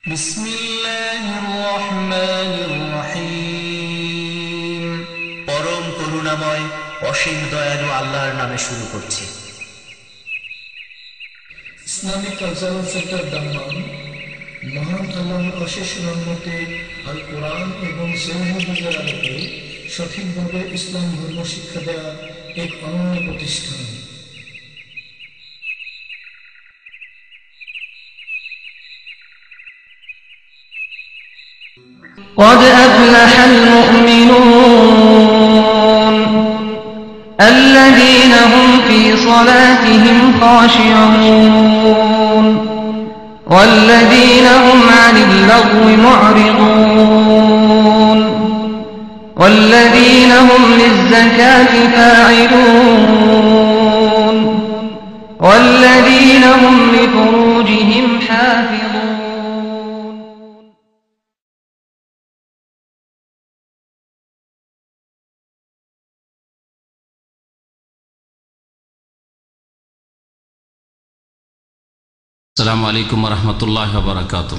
বিসমিল্লাহির রহমানির রহিম। পরম করুণাময় অসীম দয়ালু আল্লাহর নামে শুরু করছি। ইসলামিক কালচারাল সেন্টার দাম্মাম মহান আল্লাহর অশেষ রহমতে আল কোরআন এবং সহিহ হাদিসের আলোকে সঠিকভাবে ইসলাম ধর্ম শিক্ষা দেওয়া এক অনন্য প্রতিষ্ঠান। قد أفلح المؤمنون الذين هم في صلاتهم خاشعون والذين هم عن اللغو معرضون والذين هم للزكاة فاعلون والذين هم لفروجهم حافظون. السلام عليكم ورحمة الله وبركاته.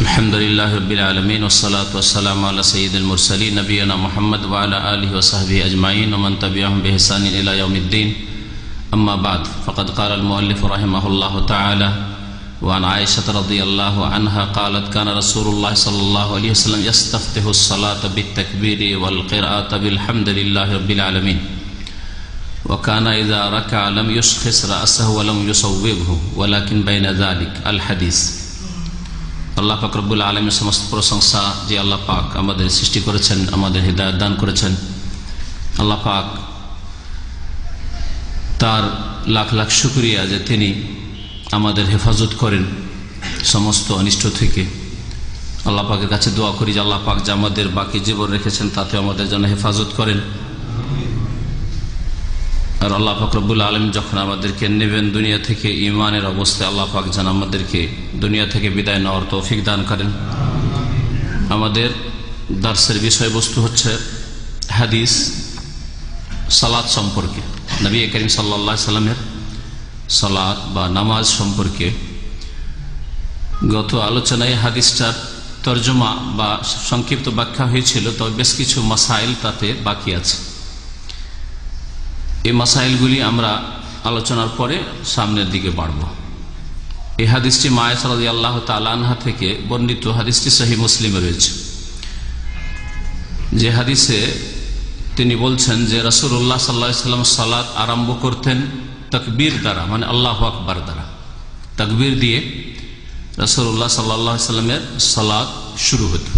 الحمد لله رب العالمين والصلاة والسلام على سيد المرسلين نبينا محمد وعلى آله وصحبه أجمعين ومن تبعهم بإحسان إلى يوم الدين. أما بعد فقد قال المؤلف رحمه الله تعالى وعن عائشة رضي الله عنها قالت كان رسول الله صلى الله عليه وسلم يستفتح الصلاة بالتكبير والقراءة بالحمد لله رب العالمين وكان إذا ركع لم يشخص رأسه ولم يصوبه ولكن بين ذلك الحديث. আল্লাহ পাক রব্বুল আলামিনের সমস্ত প্রশংসা যে আল্লাহ পাক আমাদের সৃষ্টি করেছেন, আমাদের হিদায়াত দান করেছেন। আল্লাহ পাক তার লাখ লাখ শুকরিয়া যে তিনি আমাদের হেফাজত করেন সমস্ত অনিষ্ট থেকে। আল্লাহ পাকের কাছে দোয়া করি যে আল্লাহ পাক যে আমাদের বাকি জীবন রেখেছেন তাতে আমাদের জন্য হেফাজত করেন। আর আল্লাহ পাক রব্বুল আলামিন যখন আমাদেরকে নেবেন দুনিয়া থেকে ঈমানের অবস্থায়, আল্লাহ পাক যেন আমাদেরকে দুনিয়া থেকে বিদায় নেওয়ার তৌফিক দান করেন। আমাদের দার্সের বিষয়বস্তু হচ্ছে হাদিস সালাত সম্পর্কে, নবী করিম সাল্লাল্লাহু আলাইহি সাল্লামের সালাত বা নামাজ সম্পর্কে। গত আলোচনায় হাদিসটার তরজমা বা সংক্ষিপ্ত ব্যাখ্যা হয়েছিল, তবে বেশ কিছু মাসাইল তাতে বাকি আছে। এই মাসাইলগুলি আমরা আলোচনার পরে সামনের দিকে বাড়ব। এই হাদিসটি মা আয়েশা রাদিয়াল্লাহু তাআলা আনহা থেকে বর্ণিত, হাদিসটি সহিহ মুসলিমে রয়েছে। যে হাদিসে তিনি বলছেন যে রাসূলুল্লাহ সাল্লাল্লাহু আলাইহি ওয়াসাল্লাম সালাত আরম্ভ করতেন তাকবীর দ্বারা, মানে আল্লাহু আকবার দ্বারা। তাকবীর দিয়ে রাসূলুল্লাহ সাল্লাল্লাহু আলাইহি ওয়াসাল্লামের সালাত শুরু হতো।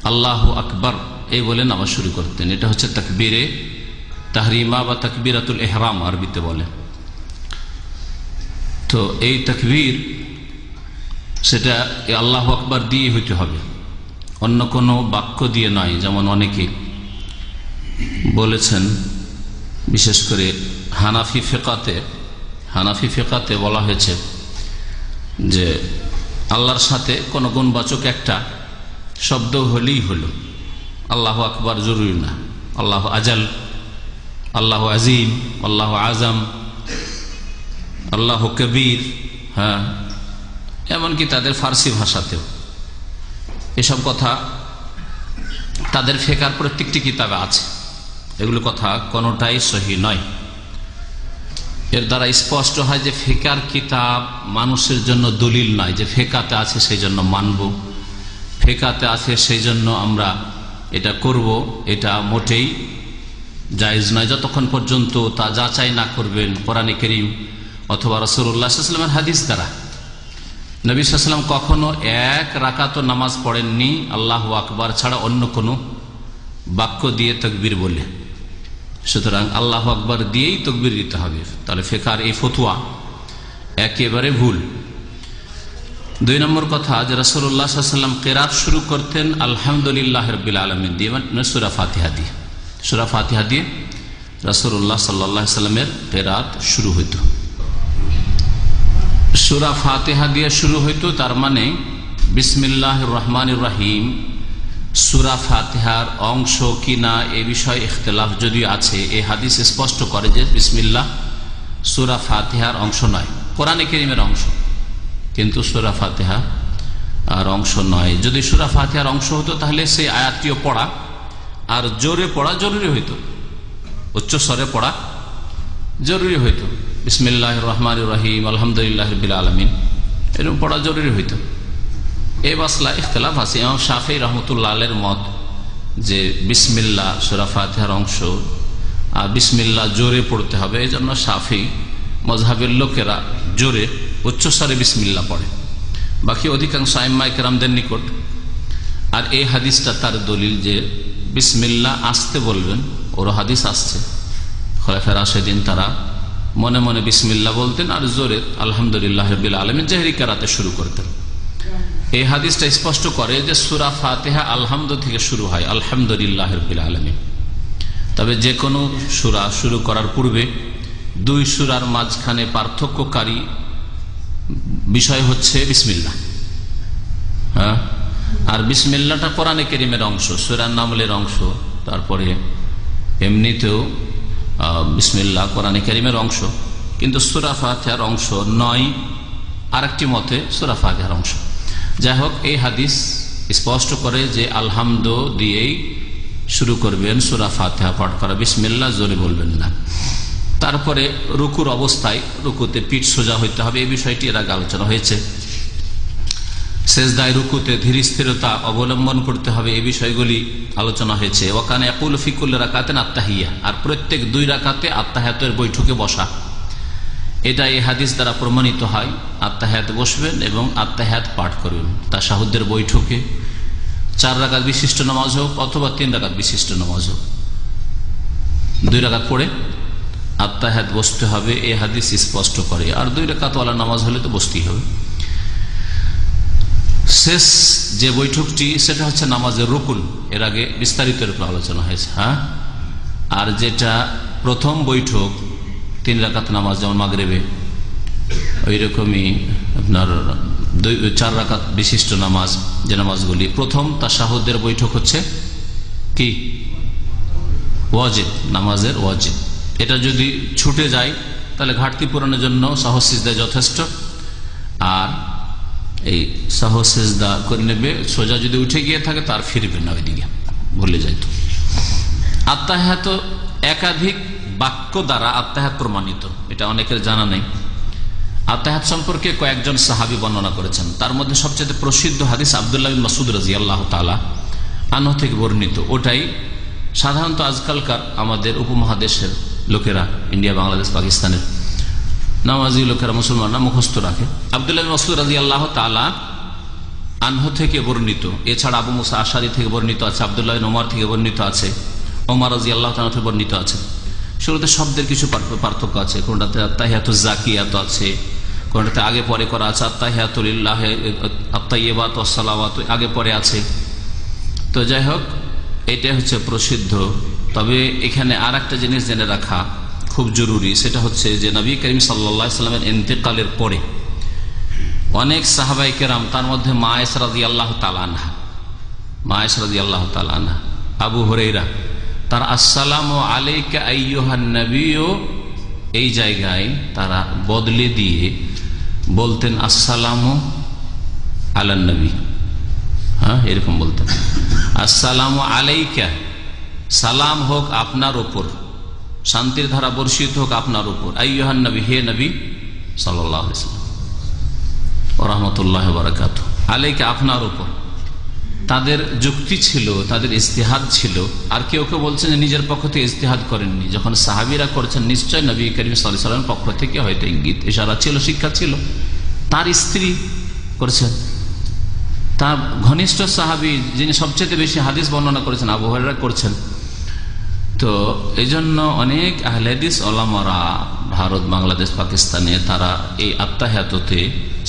আল্লাহু আকবার এই বলে নামাজ শুরু করতেন। এটা হচ্ছে তাকবীরে তাহরিমা বা তাকবীরাতুল ইহরাম আরবিতে বলে। তো এই তাকবীর সেটা আল্লাহু আকবার দিয়ে হইতে হবে, অন্য কোনো বাক্য দিয়ে নয়। যেমন অনেকে বলেছেন, বিশেষ করে হানাফি ফিকাতে বলা হয়েছে যে আল্লাহর সাথে কোনো গুণবাচক একটা শব্দ হলেই হলো, আল্লাহু আকবার জরুরি না। আল্লাহু আজাল, আল্লাহু আজিম, আল্লাহু আজম, আল্লাহু কবির, হ্যাঁ, এমনকি তাদের ফার্সি ভাষাতেও এসব কথা তাদের ফিকার প্রত্যেকটি কিতাবে আছে। এগুলো কথা কোনোটাই সহি নয়। এর দ্বারা স্পষ্ট হয় যে ফিকার কিতাব মানুষের জন্য দলিল নয় যে ফিকাতে আছে সেই জন্য মানব, ফিকাতে আছে সেই জন্য আমরা এটা করব। এটা মোটেই জায়েজ নয় যতক্ষণ পর্যন্ত তা যাচাই না করবেন কোরআনে কারীম অথবা রাসূলুল্লাহ সাল্লাল্লাহু আলাইহি ওয়াসাল্লামের হাদিস দ্বারা। নবী সাল্লাল্লাহু আলাইহি ওয়াসাল্লাম কখনো এক রাকাত নামাজ পড়েননি আল্লাহু আকবার ছাড়া অন্য কোনো বাক্য দিয়ে তাকবীর বলে। সুতরাং আল্লাহু আকবার দিয়েই তাকবীর দিতে হবে। তাহলে ফিকার এই ফতোয়া একেবারে ভুল। দুই নম্বর কথা যে রাসূলুল্লাহ সাল্লাল্লাহু আলাইহি ওয়াসাল্লাম কিরাত শুরু করতেন আলহামদুলিল্লাহি রাব্বিল আলামিন দিয়ে, মানে সূরা ফাতিহা দিয়ে। সূরা ফাতিহা দিয়ে রাসূলুল্লাহ সাল্লাল্লাহু আলাইহি ওয়াসাল্লামের কিরাত শুরু হইতো। সূরা ফাতিহা দিয়ে শুরু হইতো, তার মানে বিসমিল্লাহির রহমানির রহিম সূরা ফাতিহার অংশ কিনা এ বিষয়ে ইখতিলাফ যদিও আছে। এই হাদিস স্পষ্ট করে যে বিসমিল্লাহ সূরা ফাতিহার অংশ নয়। কোরআনে কারীমের অংশ, কিন্তু সূরা ফাতিহা আর অংশ নয়। যদি সূরা ফাতিহার অংশ হতো তাহলে সেই আয়াতটিও পড়া আর জোরে পড়া জরুরি হইতো, উচ্চ স্বরে পড়া জরুরি হইতো। বিসমিল্লাহির রহমানির রহিম আলহামদুলিল্লাহি রাব্বিল আলামিন এরকম পড়া জরুরি হইতো। এই মাসলা ইখতিলাফ আছে। ইমাম শাফিঈ রাহমাতুল্লাহ আলাইহির মত যে বিসমিল্লাহ সূরা ফাতিহার অংশ আর বিসমিল্লাহ জোরে পড়তে হবে, এই জন্য শাফিঈ মযহাবের লোকেরা জোরে উচ্চস্বরে বিসমিল্লাহ পড়ে। বাকি অধিকাংশ আইম্মায়ে কেরামদের নিকট আর এই হাদিসটা তার দলিল যে বিসমিল্লাহ আসতে বলবেন, ওর হাদিস আসছে খোলাফায়ে রাশিদিন তারা মনে মনে বিসমিল্লাহ বলতেন আর জোরে আলহামদুলিল্লাহি রাব্বিল আলামিন জাহরি কিরাতে শুরু করতেন। এই হাদিসটা স্পষ্ট করে যে সূরা ফাতিহা আলহামদু থেকে শুরু হয়, আলহামদুলিল্লাহি রাব্বিল আলামিন। তবে যে কোনো সূরা শুরু করার পূর্বে দুই সূরার মাঝখানে পার্থক্যকারী বিষয় হচ্ছে বিসমিল্লাহ। হ্যাঁ, আর বিসমিল্লাহটা কোরআনে কারীমের অংশ, সূরা নামলের অংশ। তারপরে এমনিতেও বিসমিল্লাহ কোরআনে কারীমের অংশ, কিন্তু সূরা ফাতিহার অংশ নয়। আরেকটি মতে সূরা ফাতিহার অংশ। যাই হোক, এই হাদিস স্পষ্ট করে যে আলহামদু দিয়েই শুরু করবেন সূরা ফাতিহা পাঠ করা, বিসমিল্লাহ জোরে বলবেন না। তারপরে রুকুর অবস্থায় রুকুতে পিঠ সোজা হইতে হবে, এই বিষয়টি এর আগে আলোচনা হয়েছে। সেজদায় রুকুতে ধীর স্থিরতা অবলম্বন করতে হবে, এই বিষয়গুলি আলোচনা হয়েছে। ওয়াকানা ইয়াকুলু ফি কুল্লি রাকাতিন আত-তাহিয়্যা, আর প্রত্যেক 2 রাকাতে আত-তাহিয়াতের বৈঠকে বসা, এটা এই হাদিস দ্বারা প্রমাণিত হয়। আত-তাহিয়াতে বসবেন এবং আত-তাহিয়াত পাঠ করবেন তাশাহুদের বৈঠকে, 4 রাকাত বিশিষ্ট নামাজ হোক অথবা 3 রাকাত বিশিষ্ট নামাজ হোক, 2 রাকাত পড়ে আত-তাহিয়াত বসতে হবে, এই হাদিস স্পষ্ট করে। আর 2 রাকাতওয়ালা নামাজ হলে তো বসতেই হবে। শেষ যে বৈঠকটি সেটা হচ্ছে নামাজের রুকুন, এর আগে বিস্তারিত রূপে আলোচনা হয়েছে। হ্যাঁ, আর যেটা প্রথম বৈঠক 3 রাকাত নামাজ, যেমন মাগরিবে, ওই রকমই আপনার 4 রাকাত বিশিষ্ট নামাজ, যে নামাজগুলি প্রথম তাশাহুদের বৈঠক হচ্ছে কি ওয়াজিব, নামাজের ওয়াজিব। এটা যদি ছুটে যায় তাহলে ঘাটতি পূরণের জন্য সাহস সিজদা যথেষ্ট। আর এই সাহস সিজদা করে নেবে, সোজা যদি উঠে গিয়ে থাকে তার ফিরবে না ওইদিকে, ভুলে যায়। তো আত-তাহিয়াত একাধিক বাক্য দ্বারা আত-তাহিয়াত প্রমাণিত, এটা অনেকের জানা নেই। আত-তাহিয়াত সম্পর্কে কয়েকজন সাহাবী বর্ণনা করেছেন, তার মধ্যে সবচেয়ে প্রসিদ্ধ হাদিস আব্দুল্লাহ বিন মাসউদ রাদিয়াল্লাহু তাআলা আনহু থেকে বর্ণিত। ওটাই সাধারণত আজকালকার আমাদের উপমহাদেশের লোকেরা, ইন্ডিয়া, বাংলাদেশ, পাকিস্তানের নামাজি লোকেরা, মুসলমানরা মুখস্থ রাখে। আব্দুল্লাহ বিন মাসউদ রাদিয়াল্লাহু তাআলা আনহু থেকে বর্ণিত। এছাড়া আবু মুসা আশআরী থেকে বর্ণিত আছে, আব্দুল্লাহ বিন ওমর থেকে বর্ণিত আছে, ওমর রাদিয়াল্লাহু তাআলা থেকে বর্ণিত আছে। শুরুতে শব্দের কিছু পার্থক্য আছে, কোনটাতে আত-তাহিয়াতুজ যাকিয়াত আছে, কোনটাতে আগে পরে করা আছে, আত-তাহিয়াতু লিল্লাহি আত-তাইয়্যিবাতু ওয়াস-সালাওয়াতু আগে পরে আছে। তো যাই হোক, এটা হচ্ছে প্রসিদ্ধ। তবে এখানে আর একটা জিনিস জেনে রাখা খুব জরুরি, সেটা হচ্ছে যে নবী করিম সাল্লাল্লাহু আলাইহি সাল্লামের ইন্তেকালের পরে অনেক সাহাবায়ে কেরাম, তার মধ্যে মা আয়েশা রাদিয়াল্লাহু তাআলা আনহা, আবু হুরায়রা, তার আসসালামু আলাইকা আইয়ুহান নবিয়্যু, এই জায়গায় তারা বদলে দিয়ে বলতেন আসসালামু আলান নবী। হ্যাঁ, এরকম বলতেন, আসসালামু আলাইকা, সালাম হোক আপনার উপর, শান্তির ধারা বর্ষিত হোক আপনার উপর, আইয়ুহান নবী, হে নবী সাল্লাল্লাহু আলাইহি ওয়াসাল্লাম, ওয়া রাহমাতুল্লাহি ওয়া বারাকাতুহু, আলাইকা আপনার উপর। তাদের যুক্তি ছিল, তাদের ইজতিহাদ ছিল। আর কেউ কেউ বলছেন যে নিজের পক্ষ থেকে ইজতিহাদ করেননি, যখন সাহাবীরা করেছেন নিশ্চয় নবী করিম সাল্লাল্লাহু আলাইহি ওয়াসাল্লামের পক্ষ থেকে হয়তো ইঙ্গিত ইশারা ছিল, শিক্ষা ছিল। তার স্ত্রী করেছেন, তার ঘনিষ্ঠ সাহাবী যিনি সবচেয়ে বেশি হাদিস বর্ণনা করেছেন আবু হুরায়রা করছেন। তো এই জন্য অনেক আহলে হাদিস ওলামারা ভারত, বাংলাদেশ, পাকিস্তানে তারা এই আত-তাহিয়াতুতে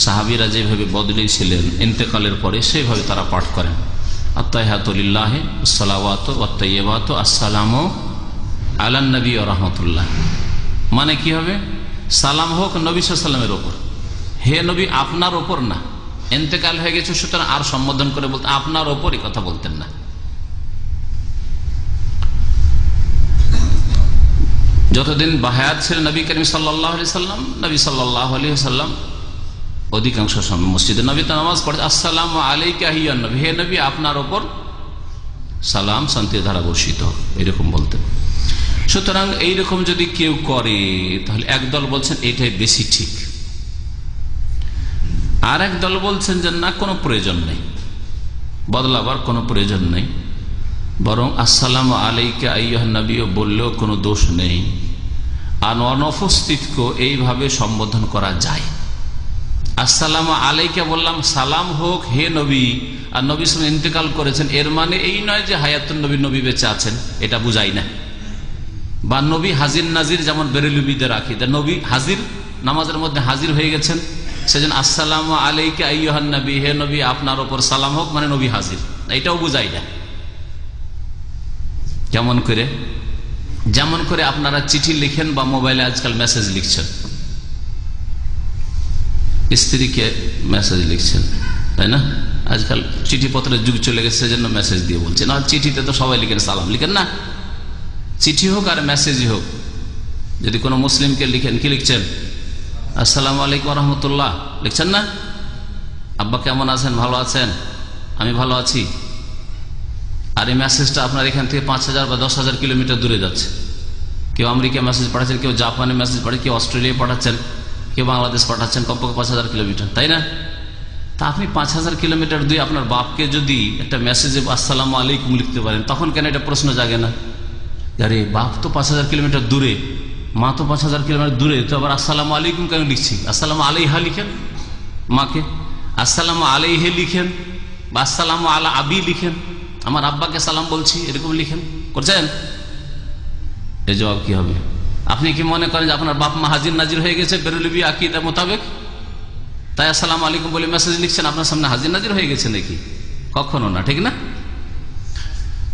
সাহাবীরা যেভাবে বদলিয়েছিলেন ইন্তেকালের পরে সেইভাবে তারা পাঠ করেন। আত-তাহিয়াতু লিল্লাহি ওয়াস-সালাওয়াতু ওয়াত-তাইয়্যিবাতু আসসালামু আলান নবী ওয়া রাহমাতুল্লাহ, মানে কি হবে? সালাম হোক নবী সাল্লাল্লাহু আলাইহি ওয়াসাল্লামের উপর, হে নবী আপনার উপর না, ইন্তেকাল হয়ে গেছে সুতরাং আর সম্বোধন করে বলতে আপনার উপরই কথা বলতেন না। যতদিন বাহায়াত ছিলেন নবী করিম সাল্লাল্লাহু আলাইহি সাল্লাম, নবী সাল্লাল্লাহু আলাইহি সাল্লাম অধিকাংশ সময় মসজিদে নবীতে নামাজ পড়ে আসসালামু আলাইকা আইয়ুহান নবী, হে নবী আপনার ওপর সালাম শান্তির ধারা বর্ষিত, এরকম বলতেন। সুতরাং এইরকম যদি কেউ করে তাহলে একদল বলছেন এটাই বেশি ঠিক, আর এক দল বলছেন যে না, কোনো প্রয়োজন নেই, বদলাবার কোনো প্রয়োজন নেই, বরং আসসালামু আলাইকা আইয়ুহান নবী বললেও কোনো দোষ নেই, আর অনুপস্থিতকে এইভাবে সম্বোধন করা যায়। আসসালামু আলাইকা বললাম, সালাম হোক হে নবী, আর নবী সাল্লাল্লাহু আলাইহি ইন্তেকাল করেছেন, এর মানে এই নয় যে হায়াতুন নবী, নবী বেঁচে আছেন, এটা বুঝাই না। বা নবী হাজির নাজির, যেমন বেরেলুবিদের আকীদা, নবী হাজির, নামাজের মধ্যে হাজির হয়ে গেছেন, সেজন্য আসসালামু আলাইকা আইয়ুহান নবী, হে নবী আপনার উপর সালাম হোক, মানে নবী হাজির, এটাও বুঝাই না। যেমন করে আপনারা চিঠি লিখেন বা মোবাইলে আজকাল মেসেজ লিখছেন, স্ত্রীকে মেসেজ লিখছেন, তাই না? আজকাল চিঠিপত্রের যুগ চলে গেছে, সেজন্য মেসেজ দিয়ে বলছেন। আর চিঠিতে তো সবাই লিখেন সালাম, লিখেন না? চিঠি হোক আর মেসেজই হোক, যদি কোনো মুসলিমকে লিখেন, কি লিখছেন? আসসালামু আলাইকুম রহমতুল্লাহ লিখছেন না? আব্বা কেমন আছেন, ভালো আছেন? আমি ভালো আছি। আর এই মেসেজটা আপনার এখান থেকে 5,000 বা 10,000 কিলোমিটার দূরে যাচ্ছে। কেউ আমেরিকা মেসেজ পাঠাচ্ছেন, কেউ জাপানে মেসেজ পাঠাচ্ছেন, কেউ অস্ট্রেলিয়া পাঠাচ্ছেন, কেউ বাংলাদেশ পাঠাচ্ছেন, কমপক্ষে 5,000 কিলোমিটার, তাই না? তা আপনি 5,000 কিলোমিটার দূরে আপনার বাপকে যদি একটা মেসেজে আসসালামু আলাইকুম লিখতে পারেন, তখন কেন এটা প্রশ্ন জাগে না? আরে বাপ তো 5,000 কিলোমিটার দূরে, মা তো 5,000 কিলোমিটার দূরে, তো আবার আসসালামু আলাইকুম কেন লিখছি? আসসালামু আলাইহা লিখেন মাকে, আসসালামু আলাইহে লিখেন, বা আসসালামু আলা আবি লিখেন, আমার আব্বাকে সালাম বলছি, এরকম লিখেন, করছেন? এর জবাব কি হবে? আপনি কি মনে করেন যে আপনার বাপ মা হাজির নাজির হয়ে গেছে বেরেলভী আকীদা মোতাবেক, তাই আসসালামু আলাইকুম বলে মেসেজ লিখছেন, আপনার সামনে হাজির নাজির হয়ে গেছে নাকি? কখনো না, ঠিক না?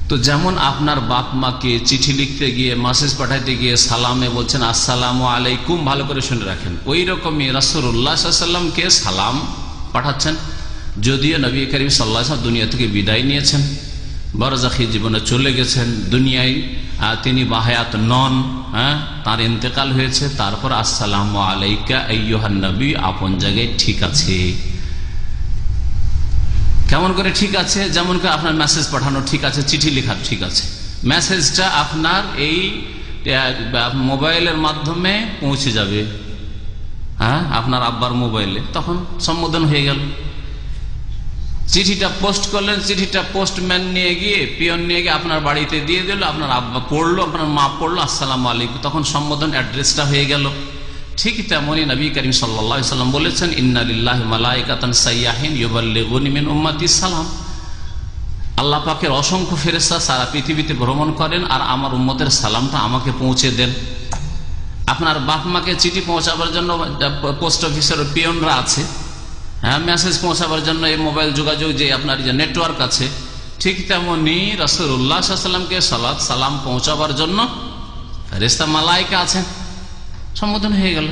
তো যেমন আপনার বাপ মাকে চিঠি লিখতে গিয়ে, মেসেজ পাঠাইতে গিয়ে সালামে বলছেন আসসালামু আলাইকুম, ভালো করে শুনে রাখেন, ওই রকমই রাসূলুল্লাহ সাল্লাল্লাহু আলাইহি ওয়াসাল্লামকে সালাম পাঠাচ্ছেন। যদিও নবী করিম সাল্লাল্লাহু আলাইহি ওয়াসাল্লাম দুনিয়া থেকে বিদায় নিয়েছেন, বারজাখী জীবনে চলে গেছেন, দুনিয়ায় তিনি বাহায়াত নন, তার ইন্তেকাল হয়েছে, তারপর আসসালামু আলাইকা আইয়ুহান নবী আপন জায়গায় ঠিক আছে। কেমন করে ঠিক আছে? যেমন করে আপনার মেসেজ পাঠানো ঠিক আছে, চিঠি লেখা ঠিক আছে, মেসেজটা আপনার এই মোবাইলের মাধ্যমে পৌঁছে যাবে, আপনার আব্বার মোবাইলে, তখন সম্বোধন হয়ে গেল। চিঠিটা পোস্ট করলেন, চিঠিটা পোস্টম্যান নিয়ে গিয়ে, পিয়ন নিয়ে গিয়ে আপনার বাড়িতে দিয়ে দিল, আপনার আব্বা পড়লো, আপনার মা পড়লো আসসালামু আলাইকুম, তখন সম্বোধন অ্যাড্রেসটা হয়ে গেল। ঠিক তেমনই নবী করিম সাল্লাল্লাহু আলাইহি ওয়াসাল্লাম বলেছেন, ইন্না লিল্লাহি মালাইকাতান সাইয়াহিন ইউবাল্লিগুনি মিন উম্মতি সালাম, আল্লাহ পাকের অসংখ্য ফেরেশতা সারা পৃথিবীতে ভ্রমণ করেন আর আমার উম্মতের সালামটা আমাকে পৌঁছে দেন। আপনার বাপ মাকে চিঠি পৌঁছাবার জন্য পোস্ট অফিসের পিয়নরা আছে, মেসেজ পৌঁছাবার জন্য এই মোবাইল যোগাযোগ যে আপনার যে নেটওয়ার্ক আছে, ঠিক তেমনি রাসূলুল্লাহ সাল্লাল্লাহু আলাইহি ওয়াসাল্লামকে সালাত সালাম পৌঁছাবার জন্য ফেরেশতা মালায়েকা আছেন, সম্বোধন হয়ে গেল।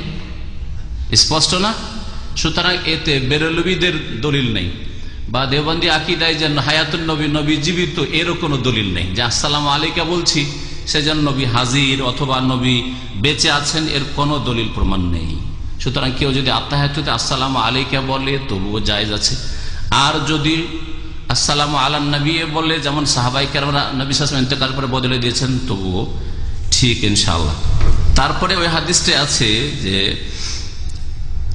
স্পষ্ট না? সুতরাং এতে বেরেলভীদের দলিল নেই, বা দেওবন্দি আকীদায় যে হায়াতুন নবী, নবী জীবিত, এরও কোনো দলিল নেই যে আসসালামু আলাইকা বলছি সেজন্য নবী হাজির অথবা নবী বেঁচে আছেন, এর কোনো দলিল প্রমাণ নেই। সুতরাং কেউ যদি আত্তাহিয়াতুতে আসসালামু আলাইকা বলে তবুও জায়েজ আছে, আর যদি আসসালামু আলান নবী বলে, যেমন সাহাবায়ে কেরামরা নবী সাল্লাল্লাহু আলাইহি ওয়াসাল্লাম ইন্তেকাল করে বদলে দিয়েছেন, তবুও ঠিক ইনশাআল্লাহ। তারপরে ওই হাদিসে আছে যে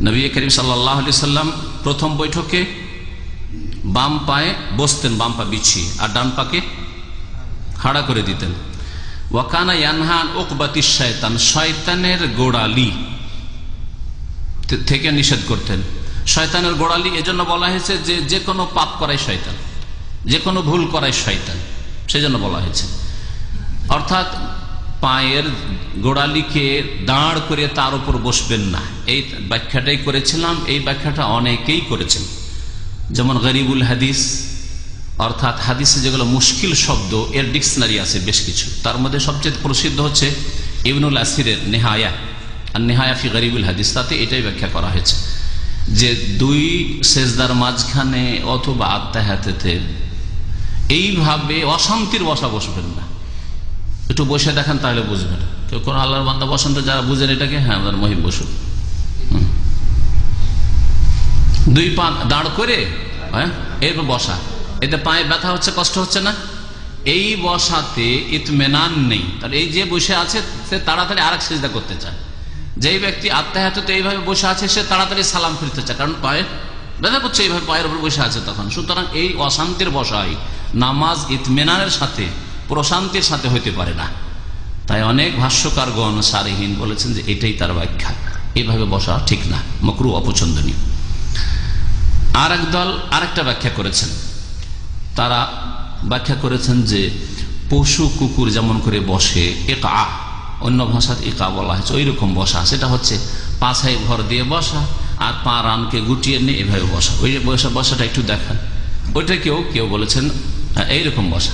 নবী করিম সাল্লাল্লাহু আলাইহি ওয়াসাল্লাম প্রথম বৈঠকে বাম পায়ে বসতেন, বাম পা বিছিয়ে, আর ডান পাকে খাড়া করে দিতেন। ওয়াকানা ইয়ানহা আন উকবাতিশ শায়তান, শয়তানের গোড়ালি থেকে নিষেধ করতেন। শয়তানের গোড়ালি এজন্য বলা হয়েছে যে যে কোনো পাপ করাই শয়তান, যে কোনো ভুল করাই শয়তান, সেজন্য বলা হয়েছে। অর্থাৎ পায়ের গোড়ালিকে দাঁড় করে তার উপর বসবেন না, এই ব্যাখ্যাটাই করেছিলাম। এই ব্যাখ্যাটা অনেকেই করেছেন, যেমন গরিবুল হাদিস, অর্থাৎ হাদিসে যেগুলো মুশকিল শব্দ, এর ডিকশনারি আছে বেশ কিছু, তার মধ্যে সবচেয়ে প্রসিদ্ধ হচ্ছে ইবনুল আসিরের নেহায়া, আর নেহায়া ফি গরিবুল হাদিস, তাতে এটাই ব্যাখ্যা করা হয়েছে যে দুই সেজদার মাঝখানে অথবা আত্তাহিয়াতে এইভাবে অশান্তির বসা বসবেন না। একটু বসে দেখেন তাহলে বুঝবেন, কোন আল্লাহর বান্দা বসেন তো, যারা বুঝেন এটাকে, হ্যাঁ আমাদের মহিব বসুন। দুই পা দাঁড় করে এরপর বসা, এতে পায়ে ব্যথা হচ্ছে, কষ্ট হচ্ছে না? এই বসাতে ইতমেনান নেই। তাহলে এই যে বসে আছে সে তাড়াতাড়ি আরেক সিজদা করতে চায়। যেই ব্যক্তি আত্মাহাতে এইভাবে বসে আছে সে তাড়াতাড়ি সালাম ফিরতে চায়, কারণ পায়ে ব্যথা করছে, এইভাবে পায়ের উপর বসে আছে তখন। সুতরাং এই অশান্তির বসাই নামাজ ইতমেনানের সাথে প্রশান্তির সাথে হইতে পারে না। তাই অনেক ভাষ্যকারগণ সারিহীন বলেছেন যে এটাই তার ব্যাখ্যা, এইভাবে বসা ঠিক না, মাকরুহ, অপছন্দনীয়। আর এক দল আরেকটা ব্যাখ্যা করেছেন, তারা ব্যাখ্যা করেছেন যে পশু কুকুর যেমন করে বসে, একা, অন্য ভাষাতে একা বলা হয়েছে, ওই রকম বসা। সেটা হচ্ছে পাছায় ভর দিয়ে বসা আর পা রানকে গুটিয়ে নিয়ে এভাবে বসা। ওই যে বসাটা একটু দেখান, ওইটা কেউ বলেছেন এইরকম বসা,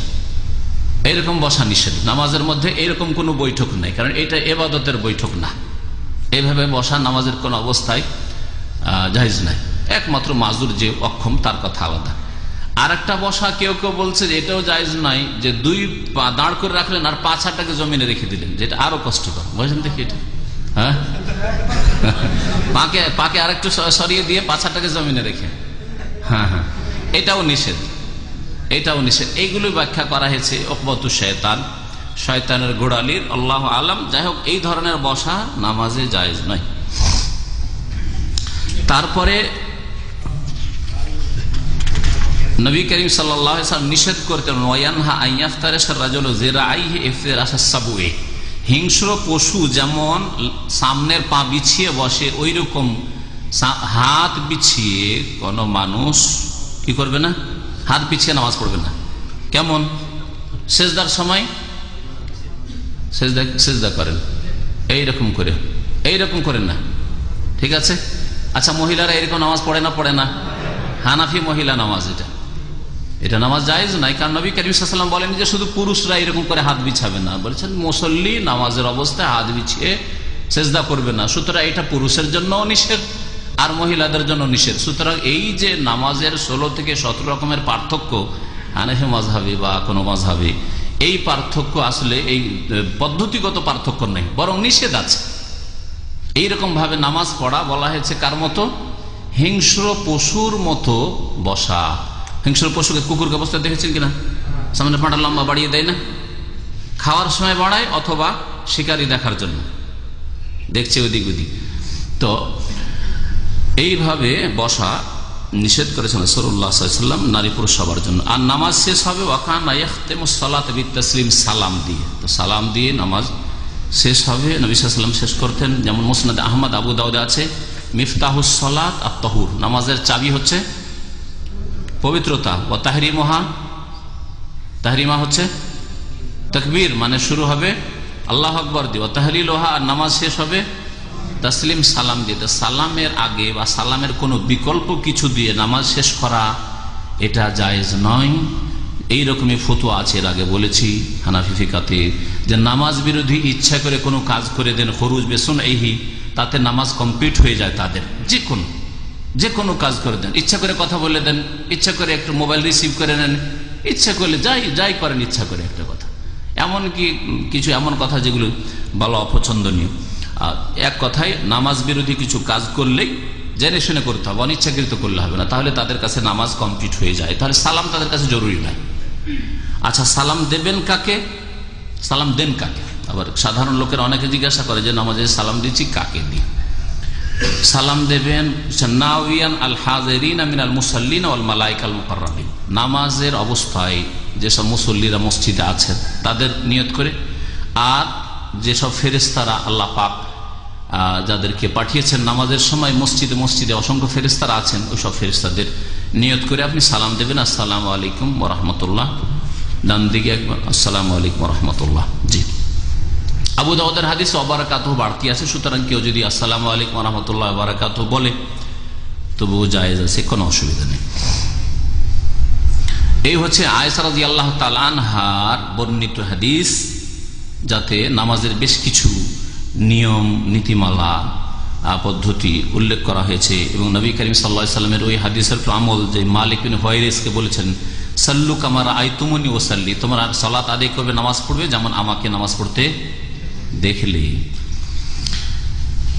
এইরকম বসা নিষেধ। নামাজের মধ্যে এইরকম কোনো বৈঠক নেই, কারণ এটা ইবাদতের বৈঠক না। এইভাবে বসা নামাজের কোন অবস্থায় জায়েজ নাই, একমাত্র মাজুর যে অক্ষম তার কথা আলাদা। আর একটা বসা কেউ বলছে যে এটাও জায়েজ নাই, যে দুই পা দাঁড় করে রাখলেন আর পাছাটাকে জমিনে রেখে দিলেন, যেটা আরো কষ্টকর। বুঝলেন দেখি এটা, হ্যাঁ পাকে আরেকটু সরিয়ে দিয়ে পাছাটাকে জমিনে রেখে, হ্যাঁ, এটাও নিষেধ, এটাও নিষেধ। এইগুলো ব্যাখ্যা করা হয়েছে উকবাতু শয়তান, শয়তানের গোড়ালির, আল্লাহ আলাম। যাই হোক, এই ধরনের বসা নামাজে জায়েজ নয়। তারপরে নবী করিম সাল্লাল্লাহু আলাইহি ওয়াসাল্লাম নিষেধ করতেন, ওয়ায়ানহা আইয়াফতারিশা রাজুলু যিরাইহি ইফতিরাশাস সাবুয়ে, হিংস্র পশু যেমন সামনের পা বিছিয়ে বসে, ওই রকম হাত বিছিয়ে কোন মানুষ কি করবে না, হাত বিছিয়ে নামাজ পড়বে না। কেমন? সেজদার সময় সেজদা করেন এইরকম করেন না, ঠিক আছে? আচ্ছা, মহিলারা এরকম নামাজ পড়ে না? হানাফি মহিলা নামাজ, এটা নামাজ জায়েজ নাই, কারণ নবী করিম সাল্লাল্লাহু আলাইহি ওয়াসাল্লাম বলেন যে শুধু পুরুষরা এরকম করে হাত বিছাবে না, বলেছেন মুসল্লি নামাজের অবস্থায় হাত বিছিয়ে সেজদা করবে না। সুতরাং এটা পুরুষের জন্য নিষেধ আর মহিলাদের জন্য নিষেধ। সুতরাং এই যে নামাজের 16 থেকে 17 রকমের পার্থক্য হানাফি মাযহাবে বা কোনো মাযহাবে, এই পার্থক্য আসলে এই পদ্ধতিগত পার্থক্য নেই, বরং নিষেধ আছে। এইরকম ভাবে নামাজ পড়া বলা হয়েছে কার মতো? হিংস্র পশুর মতো বসা। হিংস্র পশুকে, কুকুরকে অবস্থা দেখেছেন কিনা? সামনে পাটা লম্বা বাড়িয়ে দেয় না, খাওয়ার সময় বাড়ায় অথবা শিকারি দেখার জন্য দেখছে ওদিক ওদিক। তো এইভাবে বসা নিষেধ করেছেন রাসূলুল্লাহ সাল্লাল্লাহু আলাইহি ওয়াসাল্লাম, নারী পুরুষ সবার জন্য। আর নামাজ শেষ হবে ওয়াকানা ইয়াখতিমুস সালাতা বিত-তাসলিম, সালাম দিয়ে। তো সালাম দিয়ে নামাজ শেষ হবে। নবী সাল্লাল্লাহু আলাইহি ওয়াসাল্লাম শেষ করতেন, যেমন মুসনাদ আহমদ, আবু দাউদে আছে, মিফতাহুস সালাত আত-তাহুর, নামাজের চাবি হচ্ছে পবিত্রতা। ও তাহরিমা হচ্ছে তাকবীর, মানে শুরু হবে আল্লাহু আকবার দিয়ে, ও তাহলিলুহা, আর নামাজ শেষ হবে তাসলিম, সালাম দিয়ে। তো সালামের আগে বা সালামের কোনো বিকল্প কিছু দিয়ে নামাজ শেষ করা এটা জায়েজ নয়। এইরকমই ফতোয়া আছে, এর আগে বলেছি হানাফি ফিকাতে, যে নামাজ বিরোধী ইচ্ছা করে কোনো কাজ করে দেন, খরুজ বেসুন এইহি, তাতে নামাজ কমপ্লিট হয়ে যায় তাদের। যে কোনো কাজ করে দেন, ইচ্ছা করে কথা বলে দেন, ইচ্ছা করে একটু মোবাইল রিসিভ করে নেন, ইচ্ছা করলে যাই করেন, ইচ্ছা করে একটা কথা, এমনকি কিছু এমন কথা যেগুলো বলা অপছন্দনীয়। আর এক কথায় নামাজ বিরোধী কিছু কাজ করলেই জেনে শুনে করতে হবে, অনিচ্ছাকৃত করলে হবে না, তাহলে তাদের কাছে নামাজ কমপ্লিট হয়ে যায়। তাহলে সালাম তাদের কাছে জরুরি নয়। আচ্ছা, সালাম দেবেন কাকে, সালাম দেন কাকে? আবার সাধারণ লোকের অনেকে জিজ্ঞাসা করে যে নামাজে সালাম দিচ্ছি কাকে দিই? সালাম দেবেন নাওয়িয়ান আল হাজিরিনা মিনাল মুসাল্লিনা ওয়াল মালায়েকাল মুকাররাবিন, নামাজের অবস্থায় যেসব মুসল্লিরা মসজিদে আছেন তাদের নিয়ত করে, আর যেসব ফেরেশতারা আল্লাহ পাক যাদেরকে পাঠিয়েছেন নামাজের সময় মসজিদে অসংখ্য ফেরেশতারা আছেন, ওই সব ফেরেশতাদের নিয়ত করে আপনি সালাম দেবেন, আসসালামু আলাইকুম ওয়া রাহমাতুল্লাহ। ডান দিকে একবার আসসালামু আলাইকুম ওয়া রাহমাতুল্লাহ। জি, আবু দাউদের হাদিসে ওয়াবারাকাতুহু বাড়তি আছে, সুতরাং কেউ যদি আসসালামু আলাইকুম ওয়া রাহমাতুল্লাহি ওয়া বারাকাতুহু বলে তবুও জায়েজ আছে, কোনো অসুবিধা নেই। এই হচ্ছে আয়েশা রাদিয়াল্লাহু তাআলা আনহার বর্ণিত হাদিস, যাতে নামাজের বেশ কিছু নিয়ম নীতিমালা পদ্ধতি উল্লেখ করা হয়েছে। এবং নবী করিম সাল্লাল্লাহু আলাইহি ওয়াসাল্লামের ওই হাদিসের আমল, যে মালিক বিন হুয়াইরিসকে বলেছেন সাল্লু কামা রাআইতুমুনি ওয়াসাল্লি, তোমরা সালাত আদায় করবে, নামাজ পড়বে যেমন আমাকে নামাজ পড়তে দেখলে।